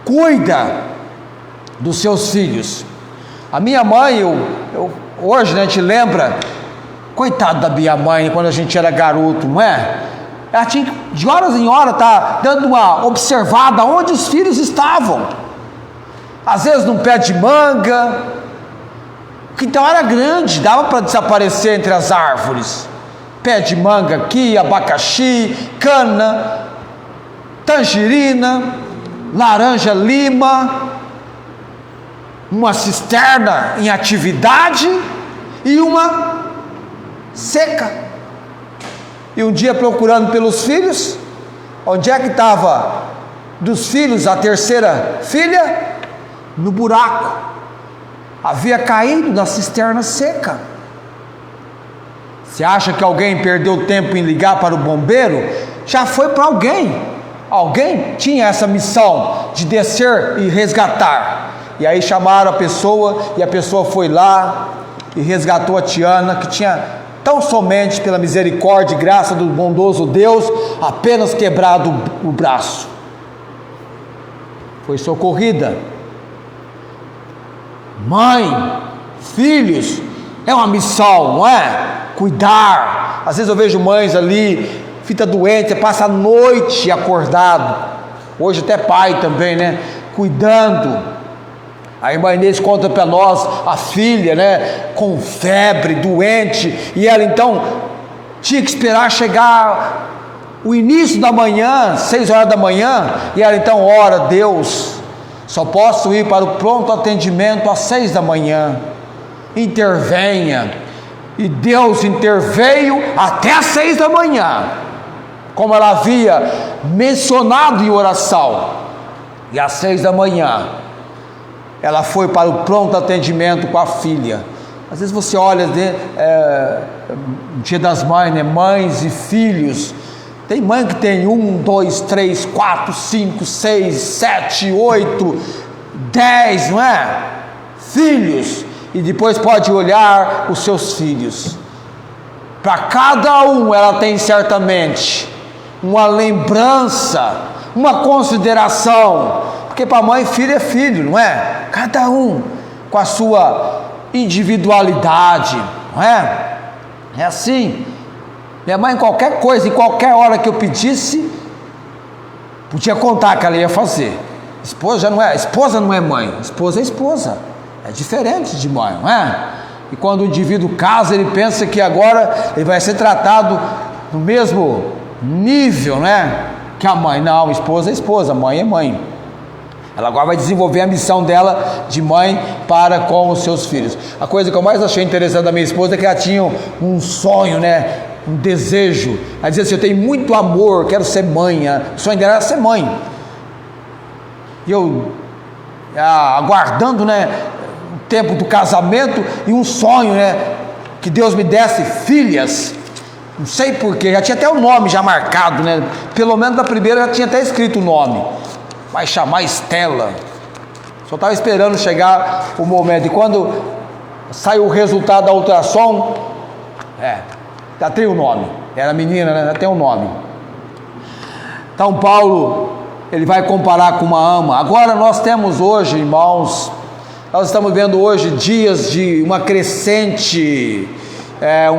cuida dos seus filhos. A minha mãe, hoje, né, a gente lembra, coitado da minha mãe, quando a gente era garoto, não é? Ela tinha que, de horas em horas, tá dando uma observada onde os filhos estavam. Às vezes num pé de manga, o quintal era grande, dava para desaparecer entre as árvores. Pé de manga aqui, abacaxi, cana, tangerina, laranja lima, uma cisterna em atividade e uma seca. E um dia, procurando pelos filhos, onde é que estava dos filhos a terceira filha? No buraco, havia caído na cisterna seca. Você acha que alguém perdeu tempo em ligar para o bombeiro? Já foi para alguém. Alguém tinha essa missão de descer e resgatar. E aí chamaram a pessoa, e a pessoa foi lá e resgatou a Tiana, que tinha tão somente pela misericórdia e graça do bondoso Deus, apenas quebrado o braço. Foi socorrida. Mãe, filhos, é uma missão, não é? Cuidar. Às vezes eu vejo mães ali, filha doente, passa a noite acordado. Hoje até pai também, né? Cuidando. A irmã Inês conta para nós, a filha, né? Com febre, doente. E ela então tinha que esperar chegar o início da manhã, 6 horas da manhã. E ela então ora: Deus, só posso ir para o pronto atendimento às 6 da manhã. Intervenha. E Deus interveio até às 6 da manhã, como ela havia mencionado em oração. E às 6 da manhã ela foi para o pronto atendimento com a filha. Às vezes você olha, Dia das Mães, né? Mães e filhos. Tem mãe que tem 1, 2, 3, 4, 5, 6, 7, 8, 10, não é? Filhos. E depois pode olhar os seus filhos. Para cada um ela tem certamente uma lembrança, uma consideração. Porque para mãe, filho é filho, não é? Cada um com a sua individualidade, não é? É assim. Minha mãe, qualquer coisa, em qualquer hora que eu pedisse, podia contar que ela ia fazer. Esposa não é mãe, esposa é esposa. É diferente de mãe, não é? E quando o indivíduo casa, ele pensa que agora ele vai ser tratado no mesmo nível, né? Que a mãe. Não, esposa é esposa, mãe é mãe. Ela agora vai desenvolver a missão dela de mãe para com os seus filhos. A coisa que eu mais achei interessante da minha esposa é que ela tinha um sonho, né? Um desejo. Ela dizia assim: eu tenho muito amor, quero ser mãe. O sonho dela era ser mãe. E eu aguardando, né, o tempo do casamento e um sonho, né, que Deus me desse filhas. Não sei porquê, já tinha até o nome já marcado, né? Pelo menos da primeira já tinha até escrito o nome. Vai chamar Estela. Só estava esperando chegar o momento. E quando saiu o resultado da ultrassom, já tem o nome. Era menina, né? Já tem o nome. Então Paulo, ele vai comparar com uma ama. Agora nós temos hoje, irmãos, nós estamos vendo hoje dias de uma crescente,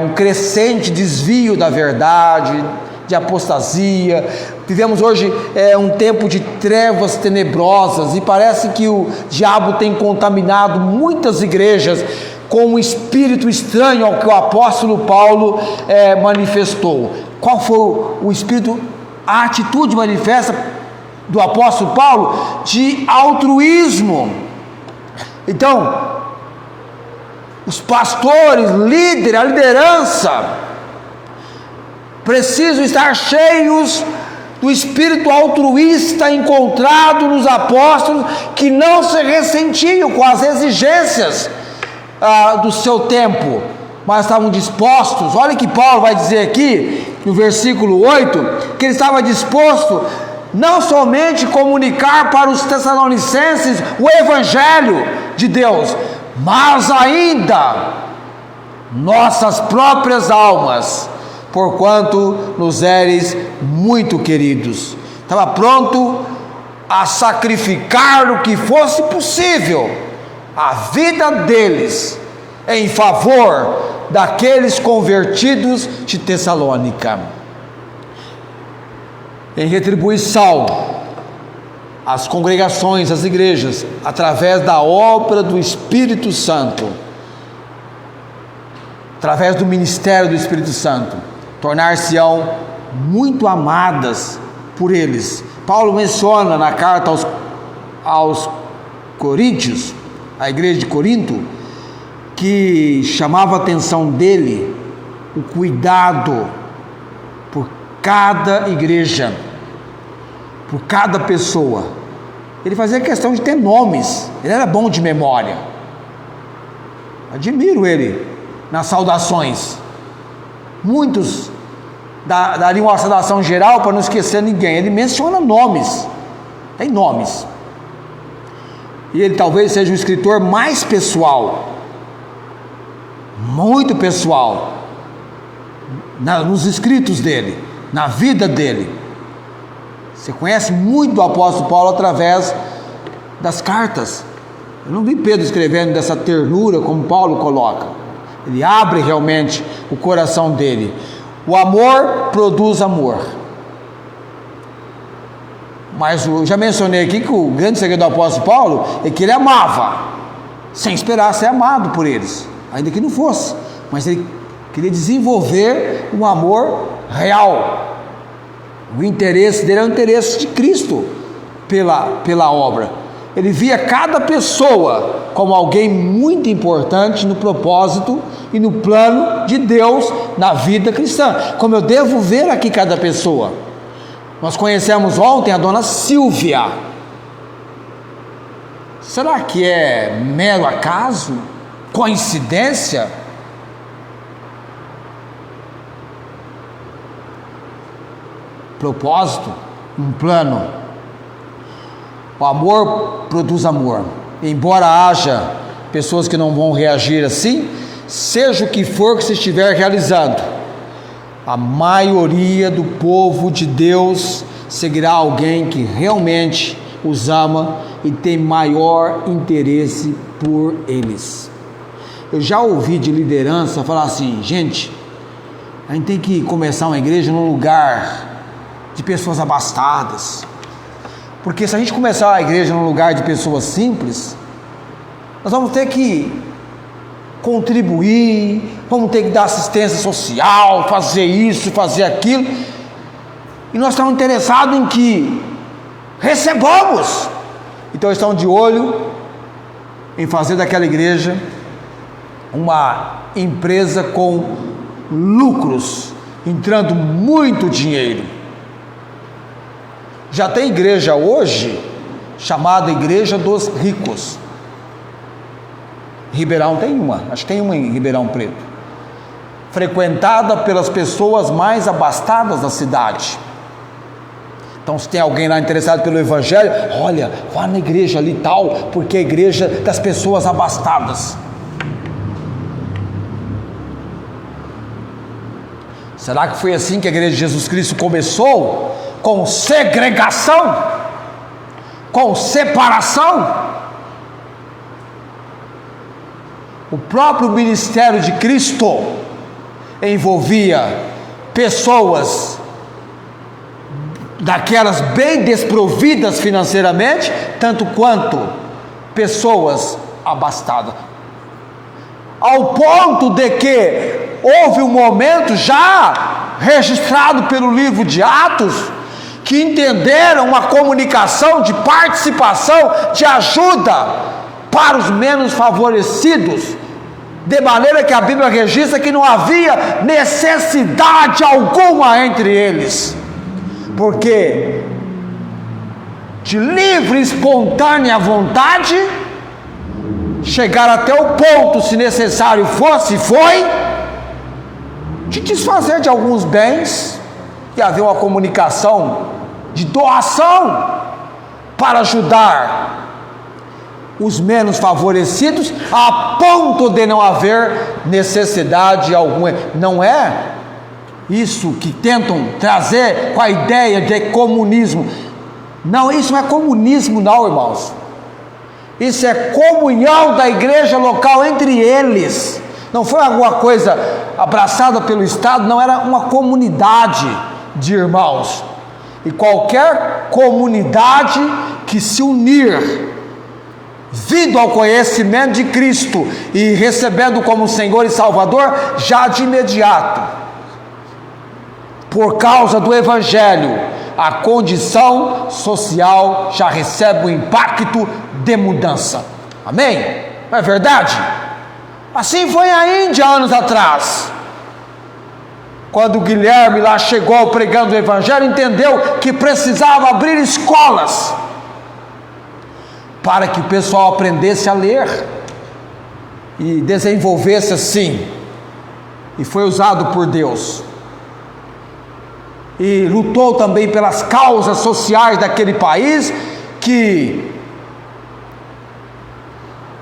um crescente desvio da verdade, de apostasia. Vivemos hoje um tempo de trevas tenebrosas, e parece que o diabo tem contaminado muitas igrejas com um espírito estranho ao que o apóstolo Paulo manifestou. Qual foi o espírito, a atitude manifesta do apóstolo Paulo? De altruísmo. Então, os pastores, líderes, a liderança, precisam estar cheios do espírito altruísta encontrado nos apóstolos, que não se ressentiam com as exigências do seu tempo, mas estavam dispostos. Olha que Paulo vai dizer aqui no versículo 8, que ele estava disposto não somente comunicar para os tessalonicenses o evangelho de Deus, mas ainda nossas próprias almas, porquanto nos eres muito queridos. Estava pronto a sacrificar o que fosse possível, a vida deles, em favor daqueles convertidos de Tessalônica. Em retribuição, as congregações, as igrejas, através da obra do Espírito Santo, através do ministério do Espírito Santo, tornar-se-ão muito amadas por eles. Paulo menciona na carta aos Coríntios, a igreja de Corinto, que chamava a atenção dele o cuidado por cada igreja, por cada pessoa. Ele fazia questão de ter nomes, ele era bom de memória. Admiro ele nas saudações. muitos dariam uma saudação geral para não esquecer ninguém. Ele menciona nomes, tem nomes. E ele talvez seja o escritor mais pessoal, muito pessoal, nos escritos dele, na vida dele. Você conhece muito do apóstolo Paulo através das cartas. Eu não vi Pedro escrevendo dessa ternura como Paulo coloca. Ele abre realmente o coração dele. O amor produz amor. Mas eu já mencionei aqui que o grande segredo do apóstolo Paulo é que ele amava, sem esperar ser amado por eles, ainda que não fosse. Mas ele queria desenvolver um amor real. O interesse dele é o interesse de Cristo pela obra. Ele via cada pessoa como alguém muito importante no propósito e no plano de Deus na vida cristã. Como eu devo ver aqui cada pessoa. Nós conhecemos ontem a dona Silvia. Será que é mero acaso? Coincidência? Propósito? Um plano? O amor produz amor. Embora haja pessoas que não vão reagir assim, seja o que for que você estiver realizando, a maioria do povo de Deus seguirá alguém que realmente os ama e tem maior interesse por eles. Eu já ouvi de liderança falar assim: gente, a gente tem que começar uma igreja num lugar de pessoas abastadas, porque se a gente começar a igreja num lugar de pessoas simples, nós vamos ter que contribuir, vamos ter que dar assistência social, fazer isso, fazer aquilo, e nós estamos interessados em que recebamos. Então estão de olho em fazer daquela igreja uma empresa com lucros, entrando muito dinheiro. Já tem igreja hoje chamada Igreja dos Ricos. Ribeirão tem uma, acho que tem uma em Ribeirão Preto, frequentada pelas pessoas mais abastadas da cidade. Então, se tem alguém lá interessado pelo evangelho, olha, vá na igreja ali tal, porque é a igreja das pessoas abastadas. Será que foi assim que a igreja de Jesus Cristo começou? Com segregação? Com separação? O próprio ministério de Cristo envolvia pessoas daquelas bem desprovidas financeiramente, tanto quanto pessoas abastadas, ao ponto de que houve um momento já registrado pelo livro de Atos, que entenderam uma comunicação de participação, de ajuda para os menos favorecidos, de maneira que a Bíblia registra que não havia necessidade alguma entre eles, porque de livre e espontânea vontade chegaram até o ponto, se necessário fosse, foi de desfazer de alguns bens e haver uma comunicação de doação para ajudar os menos favorecidos, a ponto de não haver necessidade alguma. Não é isso que tentam trazer com a ideia de comunismo. Não, isso não é comunismo não, irmãos. Isso é comunhão da igreja local entre eles. Não foi alguma coisa abraçada pelo Estado, não, era uma comunidade de irmãos. E qualquer comunidade que se unir vindo ao conhecimento de Cristo e recebendo como Senhor e Salvador, já de imediato, por causa do Evangelho, a condição social já recebe um impacto de mudança. Amém? Não é verdade? Assim foi a Índia anos atrás. Quando o Guilherme lá chegou pregando o Evangelho, entendeu que precisava abrir escolas para que o pessoal aprendesse a ler e desenvolvesse assim e foi usado por Deus. E lutou também pelas causas sociais daquele país que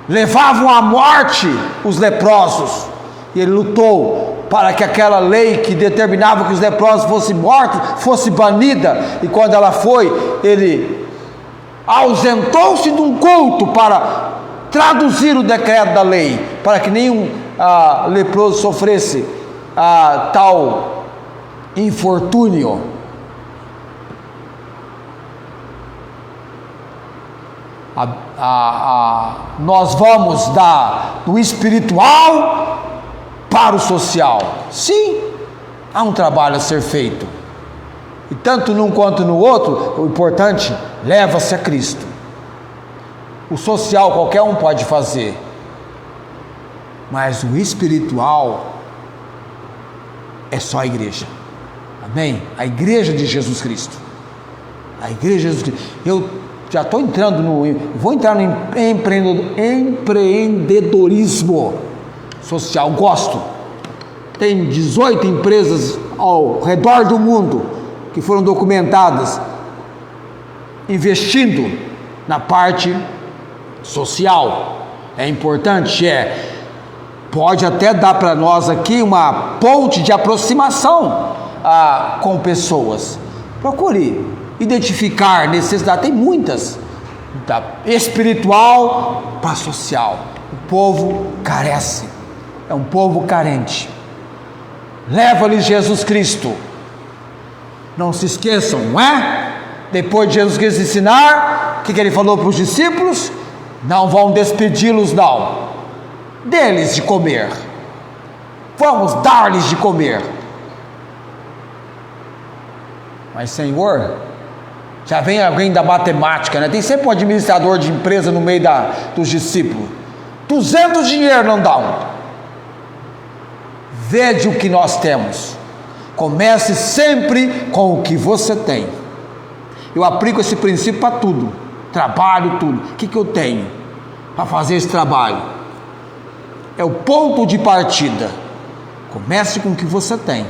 levavam à morte os leprosos. E ele lutou para que aquela lei que determinava que os leprosos fossem mortos fosse banida. E quando ela foi, ele ausentou-se de um culto para traduzir o decreto da lei, para que nenhum leproso sofresse tal infortúnio. Nós vamos do espiritual para o social. Sim, há um trabalho a ser feito, e tanto num quanto no outro, o importante, leva-se a Cristo. O social qualquer um pode fazer, mas o espiritual é só a igreja. Amém? A igreja de Jesus Cristo. A igreja de Jesus Cristo. Eu já estou entrando vou entrar no empreendedorismo social. Gosto. Tem 18 empresas ao redor do mundo que foram documentadas investindo na parte social. É importante, pode até dar para nós aqui uma ponte de aproximação com pessoas. Procure identificar necessidade, tem muitas, da espiritual para social. O povo carece, é um povo carente. Leva-lhes Jesus Cristo. Não se esqueçam, não é? Depois de Jesus Cristo ensinar, o que ele falou para os discípulos? Não vão despedi-los, não. Dê-lhes de comer. Vamos dar-lhes de comer. Mas, Senhor, já vem alguém da matemática, né? Tem sempre um administrador de empresa no meio dos discípulos. 200 dinheiro não dão. Vede o que nós temos. Comece sempre com o que você tem. Eu aplico esse princípio para tudo. Trabalho, tudo. O que eu tenho para fazer esse trabalho? É o ponto de partida. Comece com o que você tem,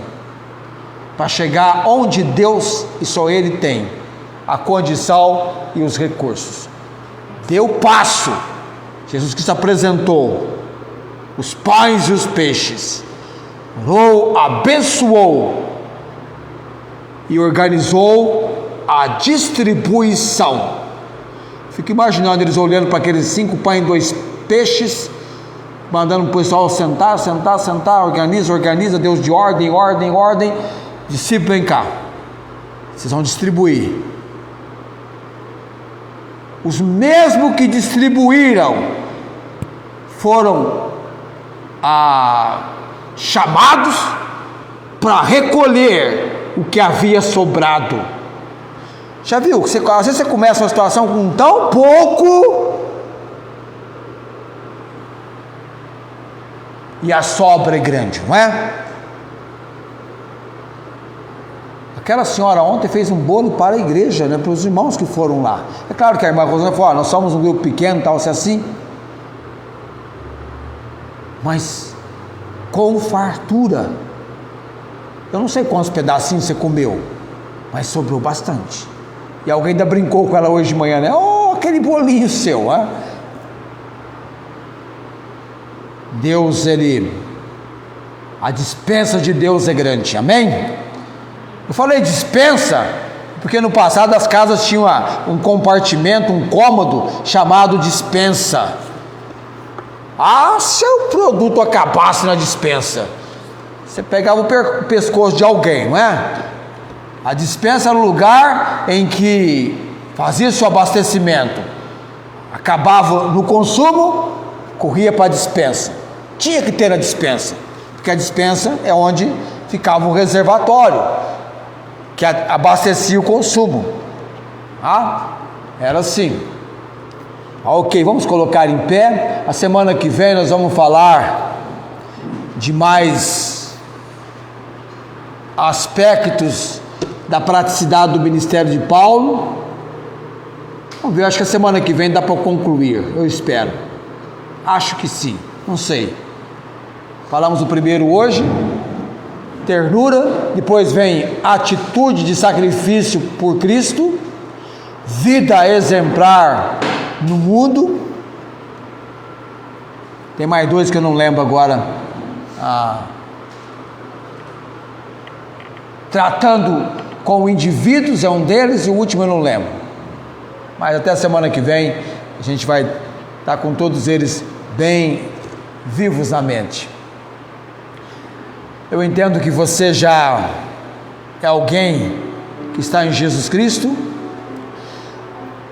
para chegar onde Deus e só Ele tem a condição e os recursos. Dê o passo. Jesus Cristo apresentou os pães e os peixes, orou, abençoou e organizou a distribuição. Fico imaginando eles olhando para aqueles 5 pães e 2 peixes, mandando o pessoal sentar, organiza, Deus de ordem. Discípulo, vem cá, vocês vão distribuir. Os mesmos que distribuíram foram chamados para recolher o que havia sobrado. Já viu? Às vezes você começa uma situação com tão pouco e a sobra é grande, não é? Aquela senhora ontem fez um bolo para a igreja, né, para os irmãos que foram lá. É claro que a irmã Rosana falou, nós somos um grupo pequeno, tal, assim. Mas com fartura. Eu não sei quantos pedacinhos você comeu, mas sobrou bastante. E alguém ainda brincou com ela hoje de manhã, né? Oh, aquele bolinho seu, né? Deus, a dispensa de Deus é grande, amém? Eu falei dispensa, porque no passado as casas tinham um compartimento, um cômodo chamado dispensa. Se o produto acabasse na dispensa, você pegava o pescoço de alguém, não é? A dispensa era o lugar em que fazia-se o abastecimento. Acabava no consumo, corria para a dispensa. Tinha que ter na dispensa, porque a dispensa é onde ficava o reservatório, que abastecia o consumo. Era assim. Ok, vamos colocar em pé. A semana que vem nós vamos falar de mais aspectos da praticidade do ministério de Paulo. Vamos ver, acho que a semana que vem dá para concluir, eu espero. Acho que sim, não sei. Falamos o primeiro hoje. ternura, depois vem atitude de sacrifício por Cristo, vida exemplar no mundo. Tem mais dois que eu não lembro agora. Tratando com indivíduos é um deles, e o último eu não lembro. Mas até a semana que vem a gente vai estar com todos eles bem vivos na mente. Eu entendo que você já é alguém que está em Jesus Cristo.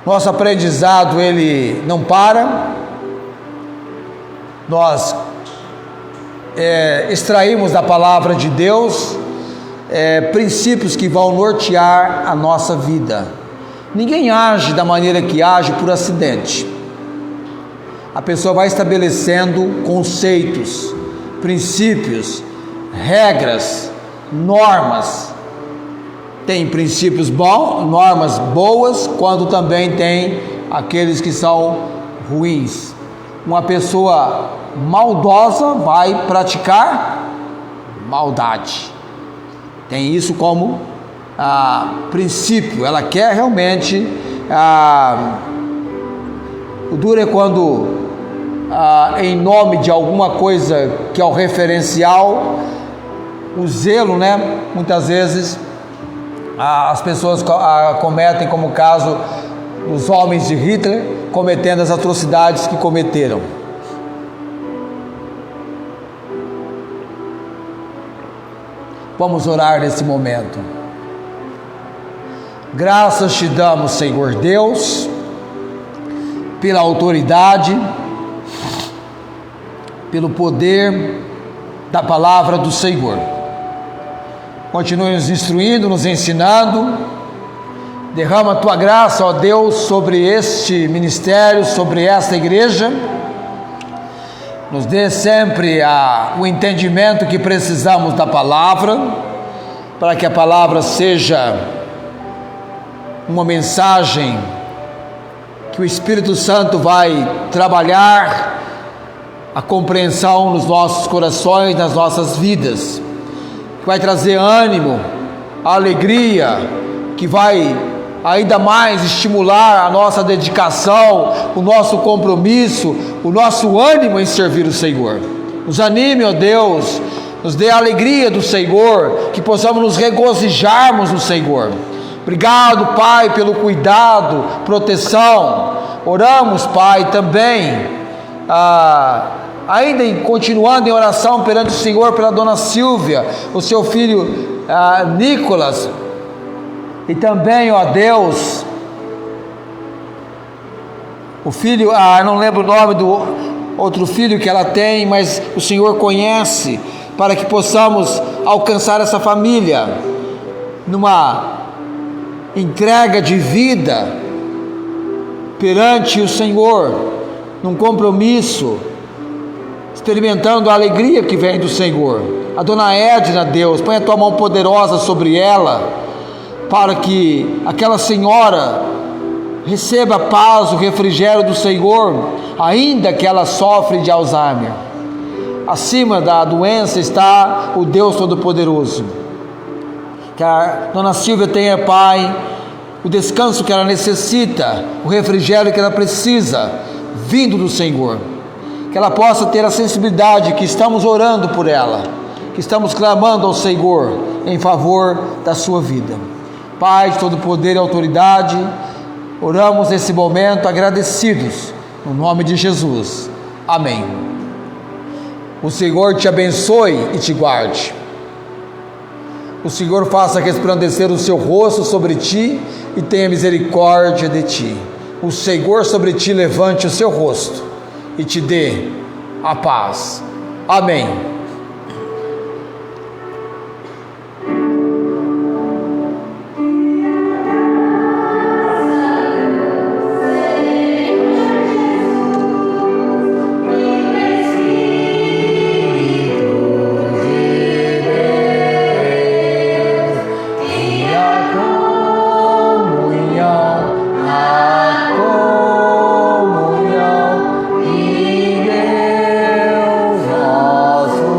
Nosso aprendizado, ele não para. Nós extraímos da palavra de Deus princípios que vão nortear a nossa vida. Ninguém age da maneira que age por acidente. A pessoa vai estabelecendo conceitos, princípios, regras, normas. Tem princípios bons, normas boas, quando também tem aqueles que são ruins. Uma pessoa maldosa vai praticar maldade. Tem isso como princípio. Ela quer realmente. O duro é quando, em nome de alguma coisa que é o referencial, o zelo, né? Muitas vezes as pessoas cometem, como o caso dos homens de Hitler, cometendo as atrocidades que cometeram. Vamos orar nesse momento. Graças te damos, Senhor Deus, pela autoridade, pelo poder da palavra do Senhor. Continue nos instruindo, nos ensinando. Derrama a tua graça, ó Deus, sobre este ministério, sobre esta igreja. Nos dê sempre o entendimento que precisamos da palavra, para que a palavra seja uma mensagem que o Espírito Santo vai trabalhar a compreensão nos nossos corações, nas nossas vidas, que vai trazer ânimo, alegria, que vai ainda mais estimular a nossa dedicação, o nosso compromisso, o nosso ânimo em servir o Senhor. Nos anime, ó Deus, nos dê a alegria do Senhor, que possamos nos regozijarmos no Senhor. Obrigado, Pai, pelo cuidado, proteção. Oramos, Pai, também, ainda continuando em oração perante o Senhor, pela dona Silvia, o seu filho Nicolas, e também, ó Deus, o filho, não lembro o nome do outro filho que ela tem, mas o Senhor conhece, para que possamos alcançar essa família numa entrega de vida perante o Senhor, num compromisso, experimentando a alegria que vem do Senhor. A dona Edna, Deus, põe a tua mão poderosa sobre ela, para que aquela senhora receba a paz, o refrigério do Senhor, ainda que ela sofre de Alzheimer. Acima da doença está o Deus Todo-Poderoso. Que a dona Silvia tenha, Pai, o descanso que ela necessita, o refrigério que ela precisa, vindo do Senhor. Que ela possa ter a sensibilidade que estamos orando por ela, que estamos clamando ao Senhor em favor da sua vida. Pai de todo poder e autoridade, oramos nesse momento agradecidos, no nome de Jesus. Amém. O Senhor te abençoe e te guarde. O Senhor faça resplandecer o seu rosto sobre ti e tenha misericórdia de ti. O Senhor sobre ti levante o seu rosto e te dê a paz. Amém. Nosso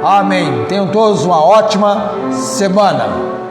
Amém. Tenham todos uma ótima semana.